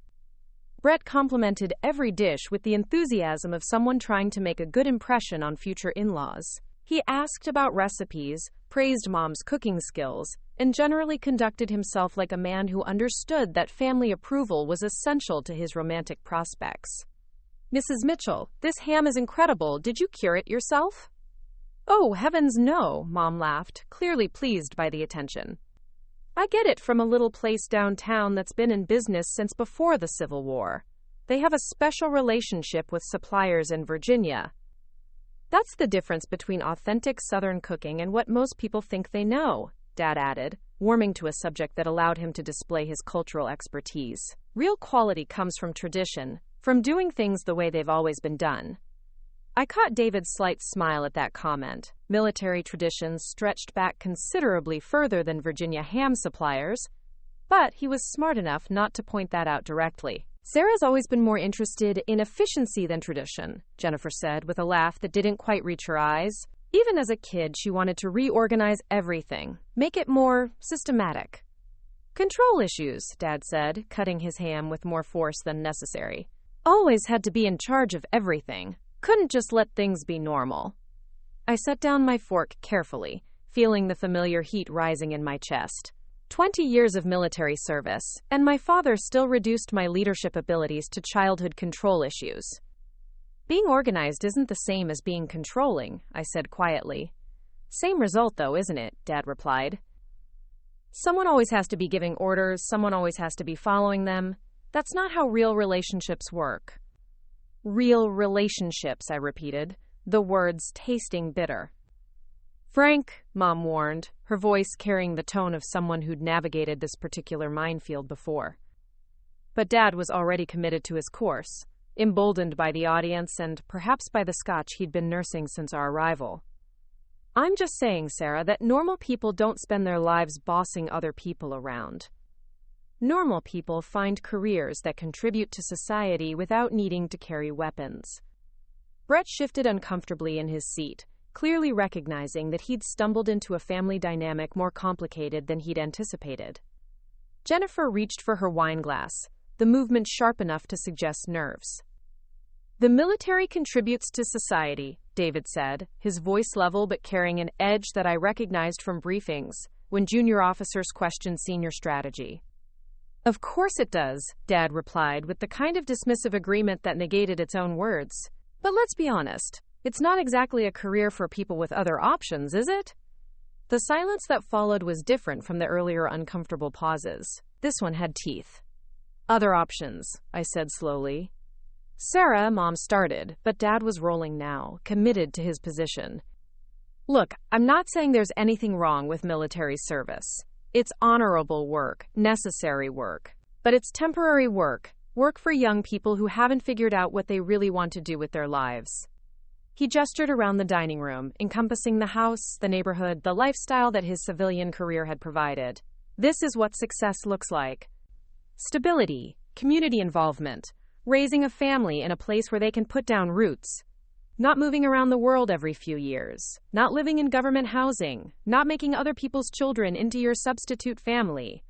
Brett complimented every dish with the enthusiasm of someone trying to make a good impression on future in-laws. He asked about recipes, praised Mom's cooking skills, and generally conducted himself like a man who understood that family approval was essential to his romantic prospects. "Mrs. Mitchell, this ham is incredible. Did you cure it yourself?" "Oh, heavens no," Mom laughed, clearly pleased by the attention. "I get it from a little place downtown that's been in business since before the Civil War. They have a special relationship with suppliers in Virginia." "That's the difference between authentic Southern cooking and what most people think they know," Dad added, warming to a subject that allowed him to display his cultural expertise. "Real quality comes from tradition, from doing things the way they've always been done." I caught David's slight smile at that comment. Military traditions stretched back considerably further than Virginia ham suppliers, but he was smart enough not to point that out directly. "Sarah's always been more interested in efficiency than tradition," Jennifer said with a laugh that didn't quite reach her eyes. "Even as a kid, she wanted to reorganize everything, make it more systematic." "Control issues," Dad said, cutting his ham with more force than necessary. "Always had to be in charge of everything. Couldn't just let things be normal." I set down my fork carefully, feeling the familiar heat rising in my chest. 20 years of military service, and my father still reduced my leadership abilities to childhood control issues. "Being organized isn't the same as being controlling," I said quietly. "Same result, though, isn't it?" Dad replied. "Someone always has to be giving orders, someone always has to be following them. That's not how real relationships work." "Real relationships," I repeated, the words tasting bitter. "Frank," Mom warned, her voice carrying the tone of someone who'd navigated this particular minefield before. But Dad was already committed to his course, emboldened by the audience and perhaps by the scotch he'd been nursing since our arrival. "I'm just saying, Sarah, that normal people don't spend their lives bossing other people around. Normal people find careers that contribute to society without needing to carry weapons." Brett shifted uncomfortably in his seat, clearly recognizing that he'd stumbled into a family dynamic more complicated than he'd anticipated. Jennifer reached for her wine glass, the movement sharp enough to suggest nerves. "The military contributes to society," David said, his voice level but carrying an edge that I recognized from briefings when junior officers questioned senior strategy. "Of course it does," Dad replied with the kind of dismissive agreement that negated its own words. "But let's be honest. It's not exactly a career for people with other options, is it?" The silence that followed was different from the earlier uncomfortable pauses. This one had teeth. "Other options," I said slowly. "Sarah," Mom started, but Dad was rolling now, committed to his position. "Look, I'm not saying there's anything wrong with military service. It's honorable work, necessary work. But it's temporary work for young people who haven't figured out what they really want to do with their lives." He gestured around the dining room, encompassing the house, the neighborhood, the lifestyle that his civilian career had provided. "This is what success looks like. Stability, community involvement, raising a family in a place where they can put down roots. Not moving around the world every few years. Not living in government housing. Not making other people's children into your substitute family."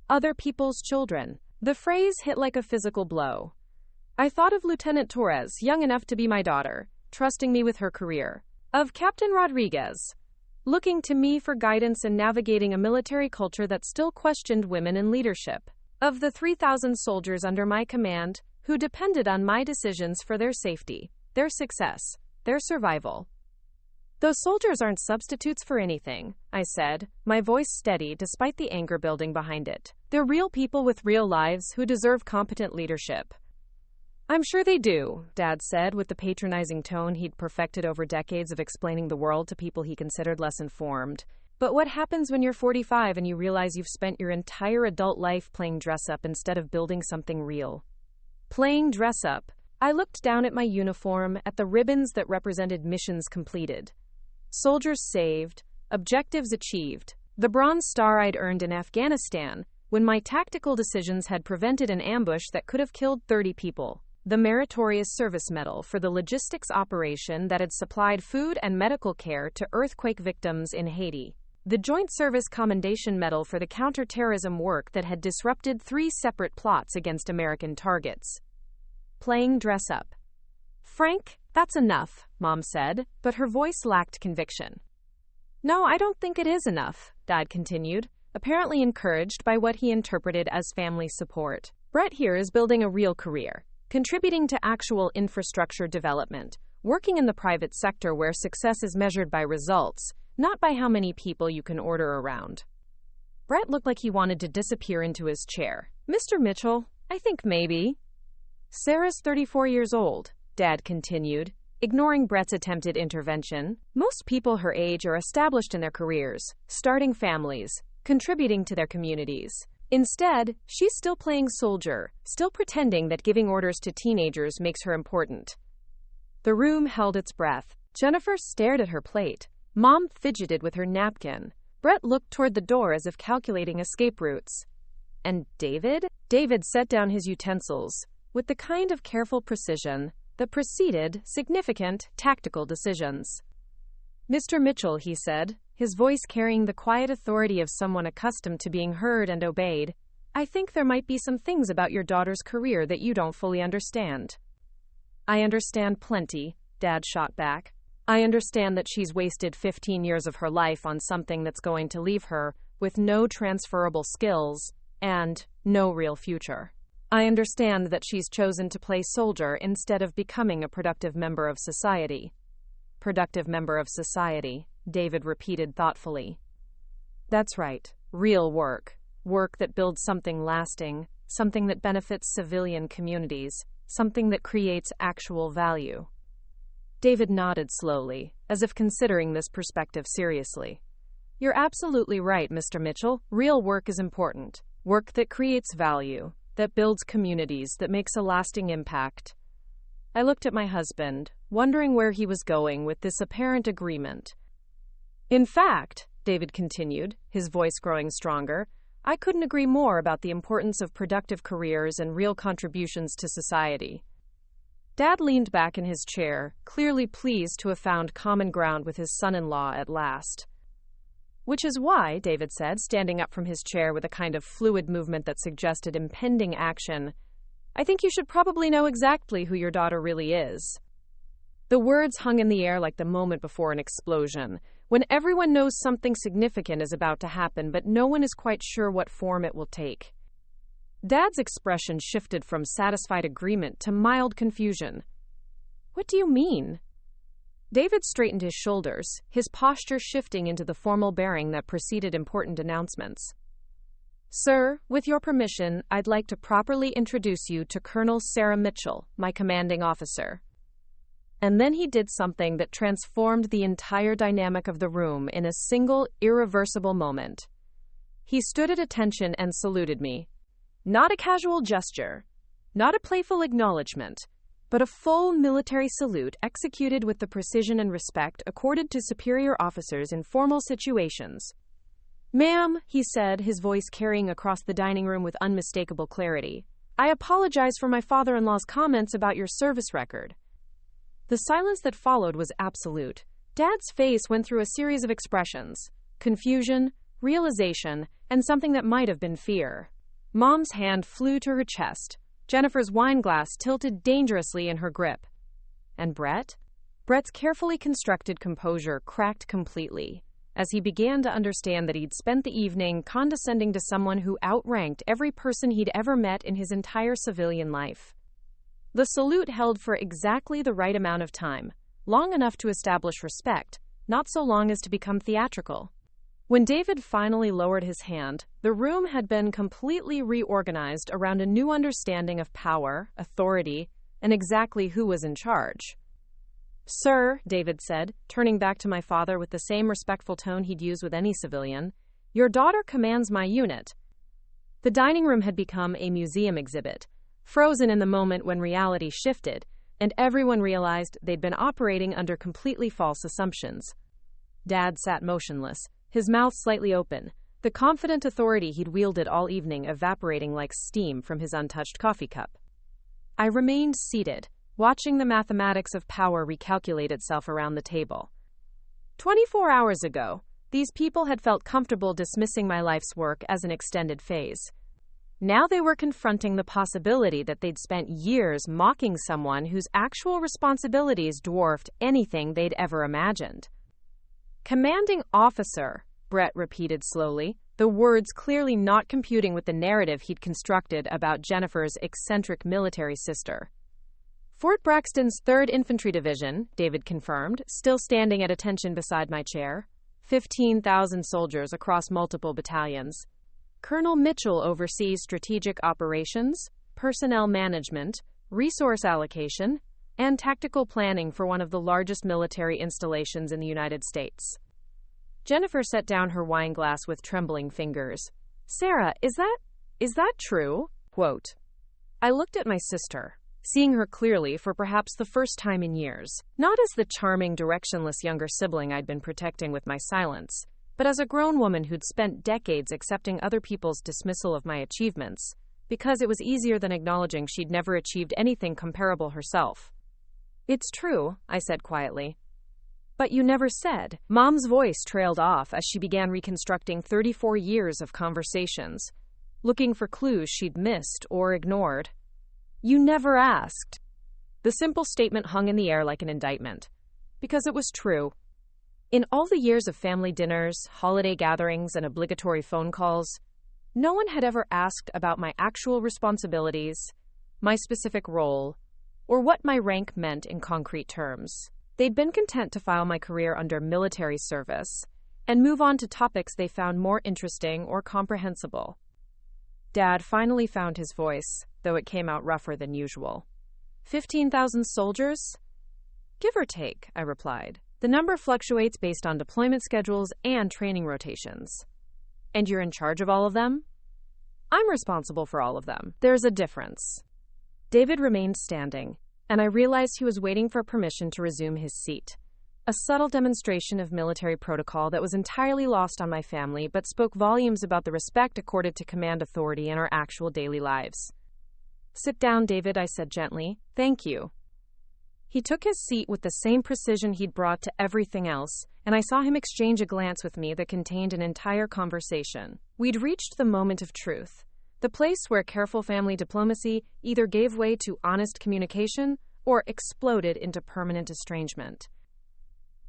Other people's children. The phrase hit like a physical blow. I thought of Lieutenant Torres, young enough to be my daughter, trusting me with her career. Of Captain Rodriguez, looking to me for guidance in navigating a military culture that still questioned women in leadership. Of the 3,000 soldiers under my command, who depended on my decisions for their safety, their success, their survival. "Those soldiers aren't substitutes for anything," I said, my voice steady despite the anger building behind it. "They're real people with real lives who deserve competent leadership." I'm sure they do, Dad said with the patronizing tone he'd perfected over decades of explaining the world to people he considered less informed. But what happens when you're 45 and you realize you've spent your entire adult life playing dress-up instead of building something real? Playing dress-up. I looked down at my uniform, at the ribbons that represented missions completed. Soldiers saved, objectives achieved. The Bronze Star I'd earned in Afghanistan, when my tactical decisions had prevented an ambush that could have killed 30 people. The Meritorious Service Medal for the logistics operation that had supplied food and medical care to earthquake victims in Haiti. The Joint Service Commendation Medal for the counterterrorism work that had disrupted 3 separate plots against American targets. Playing dress-up. Frank, that's enough, Mom said, but her voice lacked conviction. No, I don't think it is enough, Dad continued, apparently encouraged by what he interpreted as family support. Brett here is building a real career, contributing to actual infrastructure development, working in the private sector where success is measured by results, not by how many people you can order around. Brett looked like he wanted to disappear into his chair. Mr. Mitchell, I think maybe. Sarah's 34 years old, Dad continued, ignoring Brett's attempted intervention. Most people her age are established in their careers, starting families, contributing to their communities. Instead, she's still playing soldier, still pretending that giving orders to teenagers makes her important. The room held its breath. Jennifer stared at her plate. Mom fidgeted with her napkin. Brett looked toward the door as if calculating escape routes. And David? David set down his utensils with the kind of careful precision that preceded significant tactical decisions. Mr. Mitchell, he said, his voice carrying the quiet authority of someone accustomed to being heard and obeyed, I think there might be some things about your daughter's career that you don't fully understand. I understand plenty, Dad shot back. I understand that she's wasted 15 years of her life on something that's going to leave her with no transferable skills and no real future. I understand that she's chosen to play soldier instead of becoming a productive member of society. Productive member of society, David repeated thoughtfully. That's right, real work. Work that builds something lasting, something that benefits civilian communities, something that creates actual value. David nodded slowly, as if considering this perspective seriously. You're absolutely right, Mr. Mitchell. Real work is important. Work that creates value, that builds communities, that makes a lasting impact. I looked at my husband, wondering where he was going with this apparent agreement. In fact, David continued, his voice growing stronger, I couldn't agree more about the importance of productive careers and real contributions to society. Dad leaned back in his chair, clearly pleased to have found common ground with his son-in-law at last. Which is why, David said, standing up from his chair with a kind of fluid movement that suggested impending action, I think you should probably know exactly who your daughter really is. The words hung in the air like the moment before an explosion, when everyone knows something significant is about to happen, but no one is quite sure what form it will take. Dad's expression shifted from satisfied agreement to mild confusion. What do you mean? David straightened his shoulders, his posture shifting into the formal bearing that preceded important announcements. Sir, with your permission, I'd like to properly introduce you to Colonel Sarah Mitchell, my commanding officer. And then he did something that transformed the entire dynamic of the room in a single, irreversible moment. He stood at attention and saluted me. Not a casual gesture, not a playful acknowledgement, but a full military salute executed with the precision and respect accorded to superior officers in formal situations. Ma'am, he said, his voice carrying across the dining room with unmistakable clarity, I apologize for my father-in-law's comments about your service record. The silence that followed was absolute. Dad's face went through a series of expressions: confusion, realization, and something that might have been fear. Mom's hand flew to her chest. Jennifer's wine glass tilted dangerously in her grip. And Brett? Brett's carefully constructed composure cracked completely, as he began to understand that he'd spent the evening condescending to someone who outranked every person he'd ever met in his entire civilian life. The salute held for exactly the right amount of time, long enough to establish respect, not so long as to become theatrical. When David finally lowered his hand, the room had been completely reorganized around a new understanding of power, authority, and exactly who was in charge. "Sir," David said, turning back to my father with the same respectful tone he'd use with any civilian, "your daughter commands my unit." The dining room had become a museum exhibit, frozen in the moment when reality shifted, and everyone realized they'd been operating under completely false assumptions. Dad sat motionless, his mouth slightly open, the confident authority he'd wielded all evening evaporating like steam from his untouched coffee cup. I remained seated, watching the mathematics of power recalculate itself around the table. 24 hours ago, these people had felt comfortable dismissing my life's work as an extended phase. Now they were confronting the possibility that they'd spent years mocking someone whose actual responsibilities dwarfed anything they'd ever imagined. "Commanding officer," Brett repeated slowly, the words clearly not computing with the narrative he'd constructed about Jennifer's eccentric military sister. "Fort Braxton's 3rd Infantry Division," David confirmed, still standing at attention beside my chair. 15,000 soldiers across multiple battalions. Colonel Mitchell oversees strategic operations, personnel management, resource allocation, and tactical planning for one of the largest military installations in the United States. Jennifer set down her wine glass with trembling fingers. "Sarah, is that true?" Quote. I looked at my sister, seeing her clearly for perhaps the first time in years, not as the charming, directionless younger sibling I'd been protecting with my silence, but as a grown woman who'd spent decades accepting other people's dismissal of my achievements, because it was easier than acknowledging she'd never achieved anything comparable herself. "It's true," I said quietly. "But you never said." Mom's voice trailed off as she began reconstructing 34 years of conversations, looking for clues she'd missed or ignored. "You never asked." The simple statement hung in the air like an indictment. Because it was true. In all the years of family dinners, holiday gatherings, and obligatory phone calls, no one had ever asked about my actual responsibilities, my specific role, or what my rank meant in concrete terms. They'd been content to file my career under military service and move on to topics they found more interesting or comprehensible. Dad finally found his voice, though it came out rougher than usual. 15,000 soldiers? Give or take, I replied. The number fluctuates based on deployment schedules and training rotations. And you're in charge of all of them? I'm responsible for all of them. There's a difference. David remained standing, and I realized he was waiting for permission to resume his seat. A subtle demonstration of military protocol that was entirely lost on my family, but spoke volumes about the respect accorded to command authority in our actual daily lives. "Sit down, David," I said gently. "Thank you." He took his seat with the same precision he'd brought to everything else, and I saw him exchange a glance with me that contained an entire conversation. We'd reached the moment of truth, the place where careful family diplomacy either gave way to honest communication or exploded into permanent estrangement.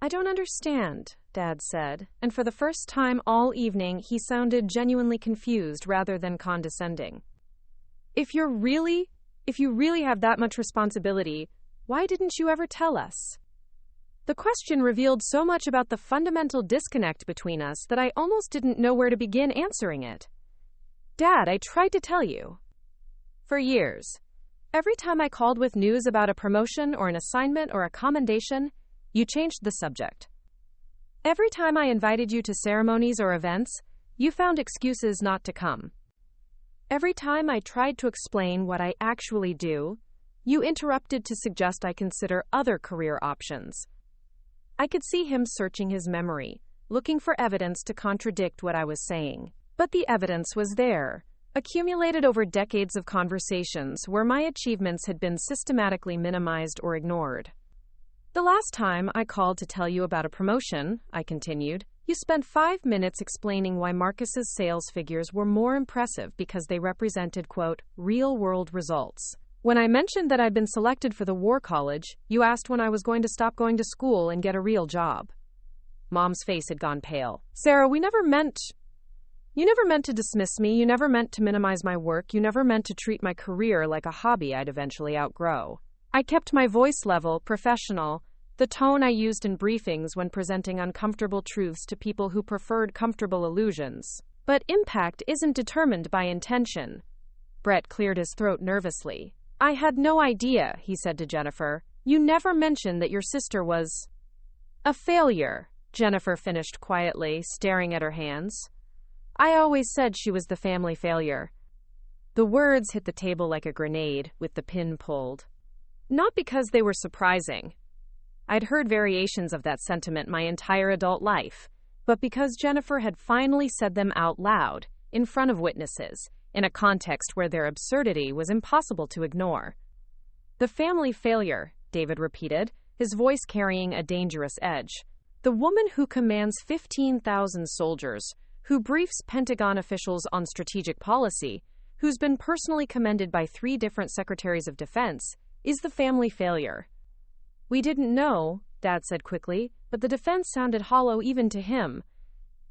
"I don't understand," Dad said, and for the first time all evening he sounded genuinely confused rather than condescending. If you really have that much responsibility, why didn't you ever tell us?" The question revealed so much about the fundamental disconnect between us that I almost didn't know where to begin answering it. "Dad, I tried to tell you. For years. Every time I called with news about a promotion or an assignment or a commendation, you changed the subject. Every time I invited you to ceremonies or events, you found excuses not to come. Every time I tried to explain what I actually do, you interrupted to suggest I consider other career options." I could see him searching his memory, looking for evidence to contradict what I was saying. But the evidence was there, accumulated over decades of conversations where my achievements had been systematically minimized or ignored. "The last time I called to tell you about a promotion," I continued, "you spent 5 minutes explaining why Marcus's sales figures were more impressive because they represented, quote, real-world results. When I mentioned that I'd been selected for the War College, you asked when I was going to stop going to school and get a real job." Mom's face had gone pale. "Sarah, you never meant to dismiss me. You never meant to minimize my work. You never meant to treat my career like a hobby I'd eventually outgrow. I kept my voice level, professional, the tone I used in briefings when presenting uncomfortable truths to people who preferred comfortable illusions. But impact isn't determined by intention." Brett cleared his throat nervously. I had no idea, he said to Jennifer. You never mentioned that your sister was a failure, Jennifer finished quietly, staring at her hands. I always said she was the family failure. The words hit the table like a grenade, with the pin pulled. Not because they were surprising. I'd heard variations of that sentiment my entire adult life, but because Jennifer had finally said them out loud, in front of witnesses, in a context where their absurdity was impossible to ignore. The family failure, David repeated, his voice carrying a dangerous edge. The woman who commands 15,000 soldiers, who briefs Pentagon officials on strategic policy, who's been personally commended by 3 different secretaries of defense, is the family failure. We didn't know, Dad said quickly, but the defense sounded hollow even to him.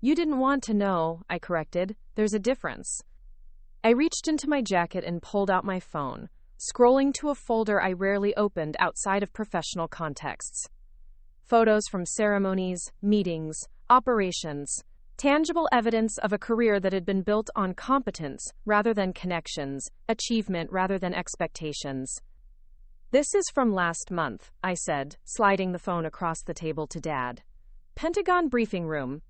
You didn't want to know, I corrected. There's a difference. I reached into my jacket and pulled out my phone, scrolling to a folder I rarely opened outside of professional contexts. Photos from ceremonies, meetings, operations, tangible evidence of a career that had been built on competence rather than connections, achievement rather than expectations. This is from last month, I said, sliding the phone across the table to Dad. Pentagon briefing room.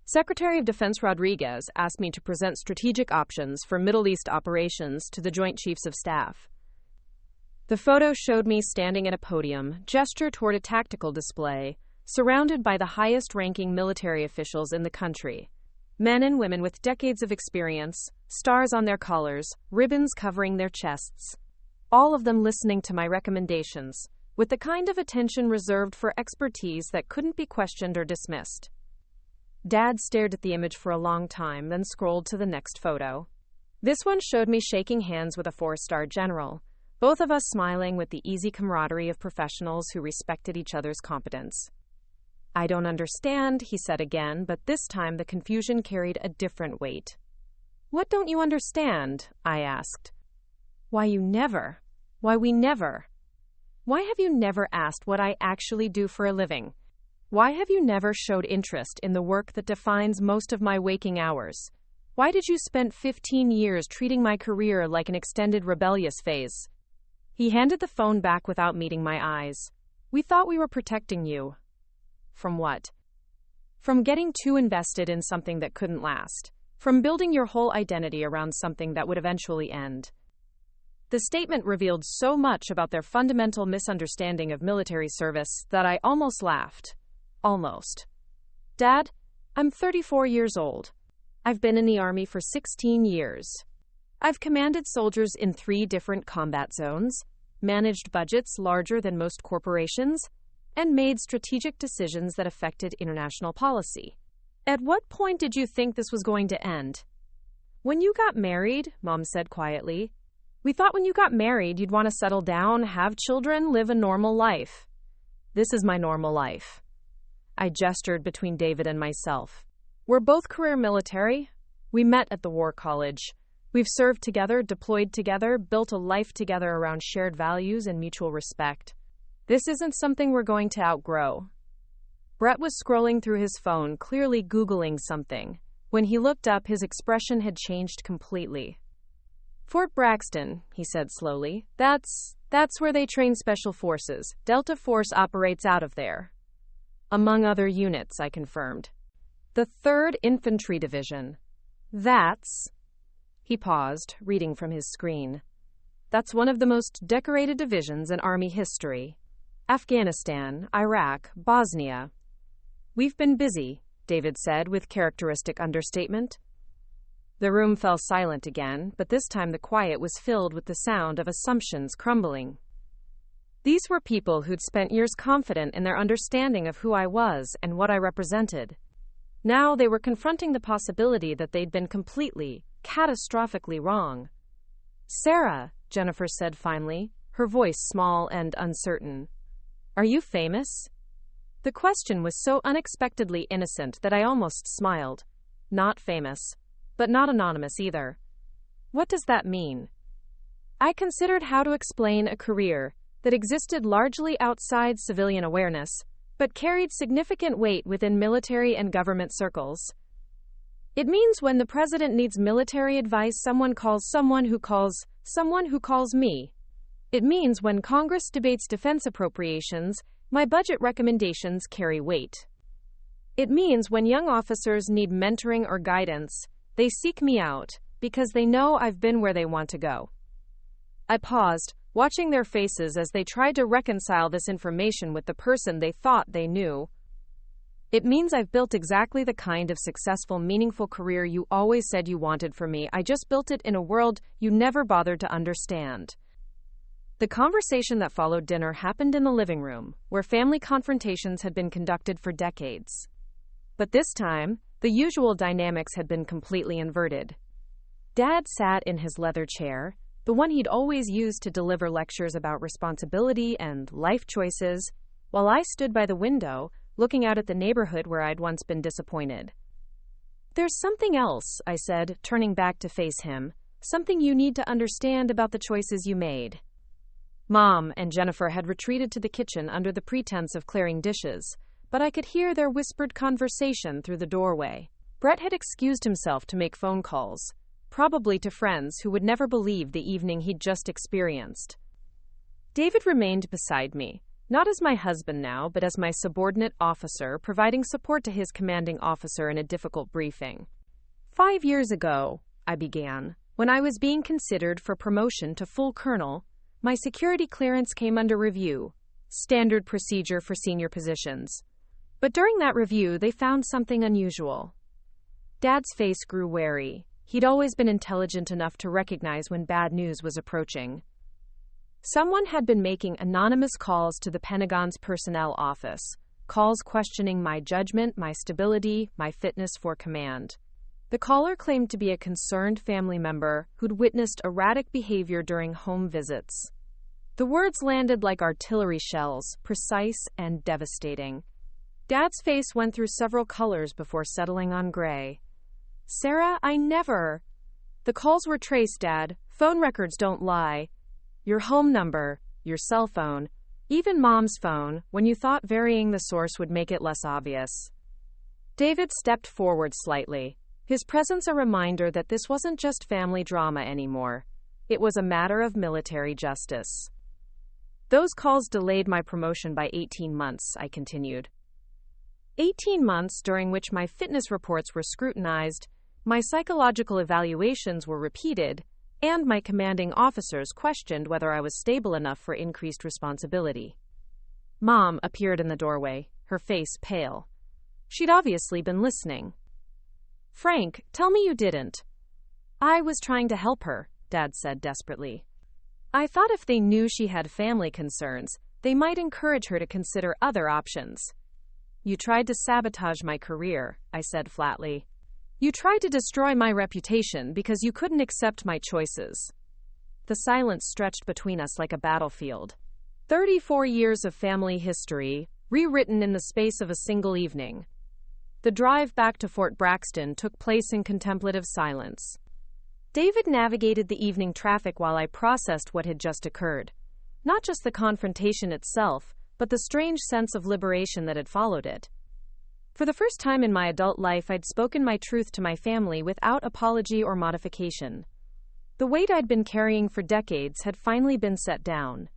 Secretary of Defense Rodriguez asked me to present strategic options for Middle East operations to the Joint Chiefs of Staff. The photo showed me standing at a podium, gesture toward a tactical display, surrounded by the highest-ranking military officials in the country. Men and women with decades of experience, stars on their collars, ribbons covering their chests. All of them listening to my recommendations, with the kind of attention reserved for expertise that couldn't be questioned or dismissed. Dad stared at the image for a long time, then scrolled to the next photo. This one showed me shaking hands with a 4-star general, both of us smiling with the easy camaraderie of professionals who respected each other's competence. I don't understand, he said again, but this time the confusion carried a different weight. What don't you understand? I asked. Why we never. Why have you never asked what I actually do for a living? Why have you never showed interest in the work that defines most of my waking hours? Why did you spend 15 years treating my career like an extended rebellious phase? He handed the phone back without meeting my eyes. We thought we were protecting you. From what? From getting too invested in something that couldn't last. From building your whole identity around something that would eventually end. The statement revealed so much about their fundamental misunderstanding of military service that I almost laughed. Almost. Dad, I'm 34 years old. I've been in the Army for 16 years. I've commanded soldiers in 3 different combat zones, managed budgets larger than most corporations, and made strategic decisions that affected international policy. At what point did you think this was going to end? When you got married, Mom said quietly. We thought when you got married, you'd want to settle down, have children, live a normal life. This is my normal life. I gestured between David and myself. We're both career military. We met at the War College. We've served together, deployed together, built a life together around shared values and mutual respect. This isn't something we're going to outgrow. Brett was scrolling through his phone, clearly Googling something. When he looked up, his expression had changed completely. Fort Braxton, he said slowly. That's where they train special forces. Delta Force operates out of there. Among other units, I confirmed. The 3rd Infantry Division. He paused, reading from his screen. That's one of the most decorated divisions in Army history. Afghanistan, Iraq, Bosnia. We've been busy, David said with characteristic understatement. The room fell silent again, but this time the quiet was filled with the sound of assumptions crumbling. These were people who'd spent years confident in their understanding of who I was and what I represented. Now they were confronting the possibility that they'd been completely, catastrophically wrong. Sarah, Jennifer said finally, her voice small and uncertain. Are you famous? The question was so unexpectedly innocent that I almost smiled. Not famous, but not anonymous either. What does that mean? I considered how to explain a career that existed largely outside civilian awareness, but carried significant weight within military and government circles. It means when the president needs military advice, someone calls someone who calls me. It means when Congress debates defense appropriations, my budget recommendations carry weight. It means when young officers need mentoring or guidance, they seek me out because they know I've been where they want to go. I paused, watching their faces as they tried to reconcile this information with the person they thought they knew. It means I've built exactly the kind of successful, meaningful career you always said you wanted for me. I just built it in a world you never bothered to understand. The conversation that followed dinner happened in the living room, where family confrontations had been conducted for decades. But this time, the usual dynamics had been completely inverted. Dad sat in his leather chair, the one he'd always used to deliver lectures about responsibility and life choices, while I stood by the window, looking out at the neighborhood where I'd once been disappointed. "There's something else," I said, turning back to face him, "something you need to understand about the choices you made." Mom and Jennifer had retreated to the kitchen under the pretense of clearing dishes, but I could hear their whispered conversation through the doorway. Brett had excused himself to make phone calls, probably to friends who would never believe the evening he'd just experienced. David remained beside me, not as my husband now, but as my subordinate officer, providing support to his commanding officer in a difficult briefing. 5 years ago, I began, when I was being considered for promotion to full colonel, my security clearance came under review, standard procedure for senior positions. But during that review, they found something unusual. Dad's face grew wary. He'd always been intelligent enough to recognize when bad news was approaching. Someone had been making anonymous calls to the Pentagon's personnel office, calls questioning my judgment, my stability, my fitness for command. The caller claimed to be a concerned family member who'd witnessed erratic behavior during home visits. The words landed like artillery shells, precise and devastating. Dad's face went through several colors before settling on gray. "Sarah, I never..." "The calls were traced, Dad. Phone records don't lie. Your home number, your cell phone, even Mom's phone, when you thought varying the source would make it less obvious." David stepped forward slightly, his presence a reminder that this wasn't just family drama anymore. It was a matter of military justice. "Those calls delayed my promotion by 18 months, I continued. 18 months during which my fitness reports were scrutinized, my psychological evaluations were repeated, and my commanding officers questioned whether I was stable enough for increased responsibility. Mom appeared in the doorway, her face pale. She'd obviously been listening. "Frank, tell me you didn't." "I was trying to help her," Dad said desperately. "I thought if they knew she had family concerns, they might encourage her to consider other options." "You tried to sabotage my career," I said flatly. "You tried to destroy my reputation because you couldn't accept my choices." The silence stretched between us like a battlefield. 34 years of family history, rewritten in the space of a single evening. The drive back to Fort Braxton took place in contemplative silence. David navigated the evening traffic while I processed what had just occurred. Not just the confrontation itself, but the strange sense of liberation that had followed it. For the first time in my adult life, I'd spoken my truth to my family without apology or modification. The weight I'd been carrying for decades had finally been set down.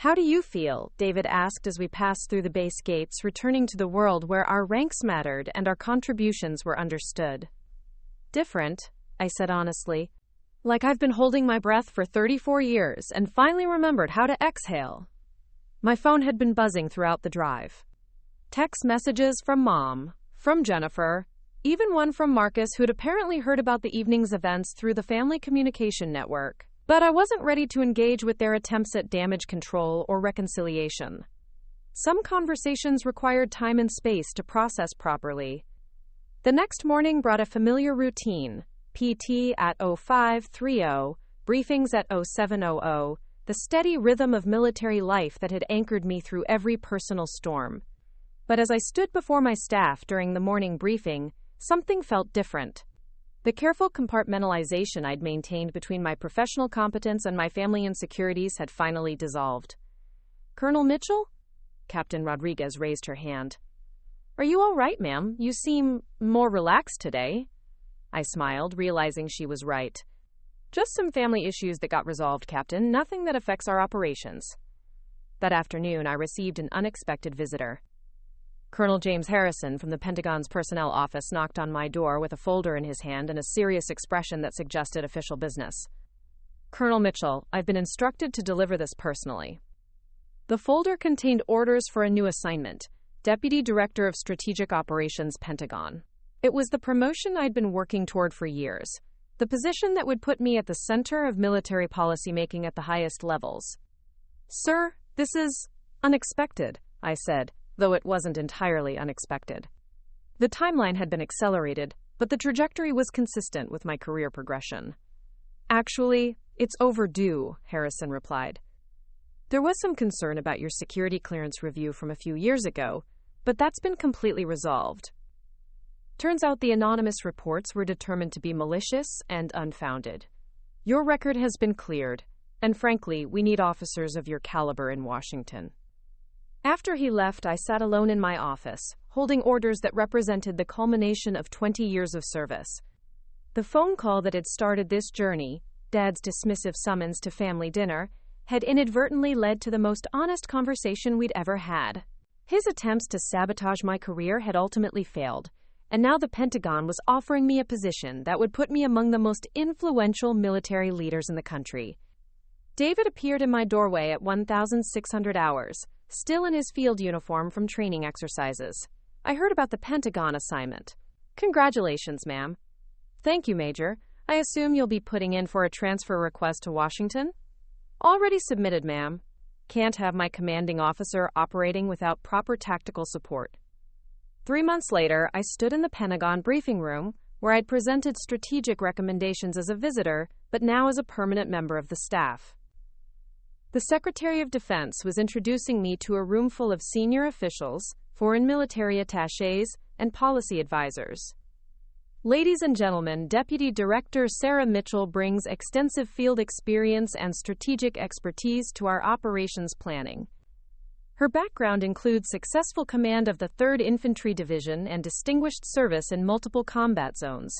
"How do you feel?" David asked as we passed through the base gates, returning to the world where our ranks mattered and our contributions were understood. "Different," I said honestly. "Like I've been holding my breath for 34 years and finally remembered how to exhale." My phone had been buzzing throughout the drive. Text messages from Mom, from Jennifer, even one from Marcus, who'd apparently heard about the evening's events through the family communication network. But I wasn't ready to engage with their attempts at damage control or reconciliation. Some conversations required time and space to process properly. The next morning brought a familiar routine: PT at 0530, briefings at 0700, the steady rhythm of military life that had anchored me through every personal storm. But as I stood before my staff during the morning briefing, something felt different. The careful compartmentalization I'd maintained between my professional competence and my family insecurities had finally dissolved. "Colonel Mitchell?" Captain Rodriguez raised her hand. "Are you all right, ma'am? You seem more relaxed today." I smiled, realizing she was right. Just some family issues that got resolved, Captain. Nothing that affects our operations. That afternoon, I received an unexpected visitor. Colonel James Harrison from the Pentagon's personnel office knocked on my door with a folder in his hand and a serious expression that suggested official business. Colonel Mitchell, I've been instructed to deliver this personally. The folder contained orders for a new assignment, Deputy Director of Strategic Operations, Pentagon. It was the promotion I'd been working toward for years, the position that would put me at the center of military policymaking at the highest levels. Sir, this is unexpected, I said, though it wasn't entirely unexpected. The timeline had been accelerated, but the trajectory was consistent with my career progression. Actually, it's overdue, Harrison replied. There was some concern about your security clearance review from a few years ago, but that's been completely resolved. Turns out the anonymous reports were determined to be malicious and unfounded. Your record has been cleared, and frankly, we need officers of your caliber in Washington. After he left, I sat alone in my office, holding orders that represented the culmination of 20 years of service. The phone call that had started this journey, Dad's dismissive summons to family dinner, had inadvertently led to the most honest conversation we'd ever had. His attempts to sabotage my career had ultimately failed, and now the Pentagon was offering me a position that would put me among the most influential military leaders in the country. David appeared in my doorway at 1,600 hours, still in his field uniform from training exercises. I heard about the Pentagon assignment. Congratulations, ma'am. Thank you, Major. I assume you'll be putting in for a transfer request to Washington? Already submitted, ma'am. Can't have my commanding officer operating without proper tactical support. 3 months later, I stood in the Pentagon briefing room, where I'd presented strategic recommendations as a visitor, but now as a permanent member of the staff. The Secretary of Defense was introducing me to a room full of senior officials, foreign military attachés, and policy advisors. Ladies and gentlemen, Deputy Director Sarah Mitchell brings extensive field experience and strategic expertise to our operations planning. Her background includes successful command of the 3rd Infantry Division and distinguished service in multiple combat zones.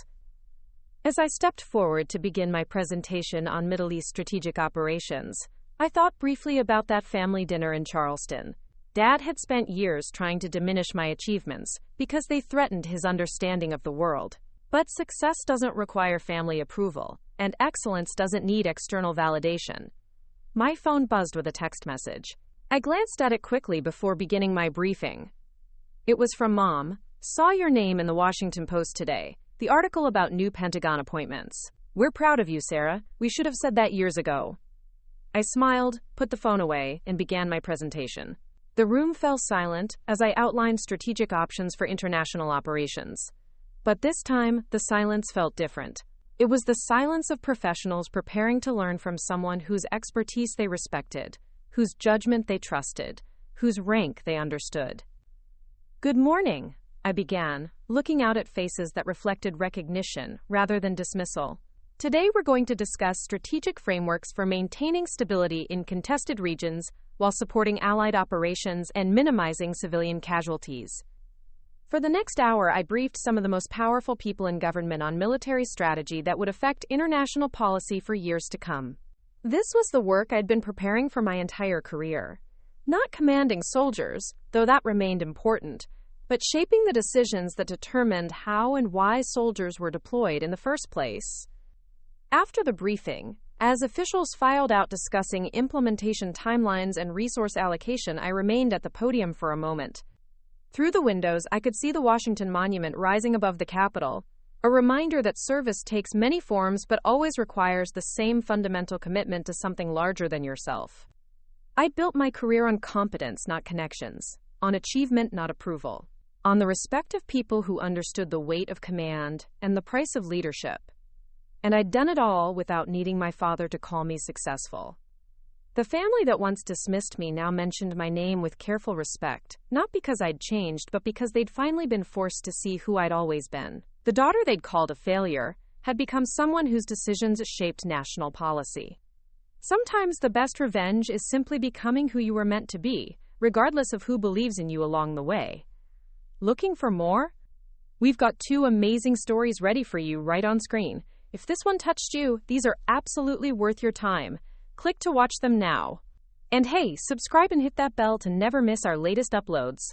As I stepped forward to begin my presentation on Middle East strategic operations, I thought briefly about that family dinner in Charleston. Dad had spent years trying to diminish my achievements because they threatened his understanding of the world. But success doesn't require family approval, and excellence doesn't need external validation. My phone buzzed with a text message. I glanced at it quickly before beginning my briefing. It was from Mom. Saw your name in the Washington Post today. The article about new Pentagon appointments. We're proud of you, Sarah. We should have said that years ago. I smiled, put the phone away, and began my presentation. The room fell silent as I outlined strategic options for international operations. But this time, the silence felt different. It was the silence of professionals preparing to learn from someone whose expertise they respected, whose judgment they trusted, whose rank they understood. Good morning, I began, looking out at faces that reflected recognition rather than dismissal. Today we're going to discuss strategic frameworks for maintaining stability in contested regions while supporting allied operations and minimizing civilian casualties. For the next hour, I briefed some of the most powerful people in government on military strategy that would affect international policy for years to come. This was the work I'd been preparing for my entire career. Not commanding soldiers, though that remained important, but shaping the decisions that determined how and why soldiers were deployed in the first place. After the briefing, as officials filed out discussing implementation timelines and resource allocation, I remained at the podium for a moment. Through the windows, I could see the Washington Monument rising above the Capitol, a reminder that service takes many forms but always requires the same fundamental commitment to something larger than yourself. I built my career on competence, not connections, on achievement, not approval, on the respect of people who understood the weight of command and the price of leadership. And I'd done it all without needing my father to call me successful. The family that once dismissed me now mentioned my name with careful respect, not because I'd changed, but because they'd finally been forced to see who I'd always been. The daughter they'd called a failure had become someone whose decisions shaped national policy. Sometimes the best revenge is simply becoming who you were meant to be, regardless of who believes in you along the way. Looking for more? We've got 2 amazing stories ready for you right on screen. If this one touched you, these are absolutely worth your time. Click to watch them now. And hey, subscribe and hit that bell to never miss our latest uploads.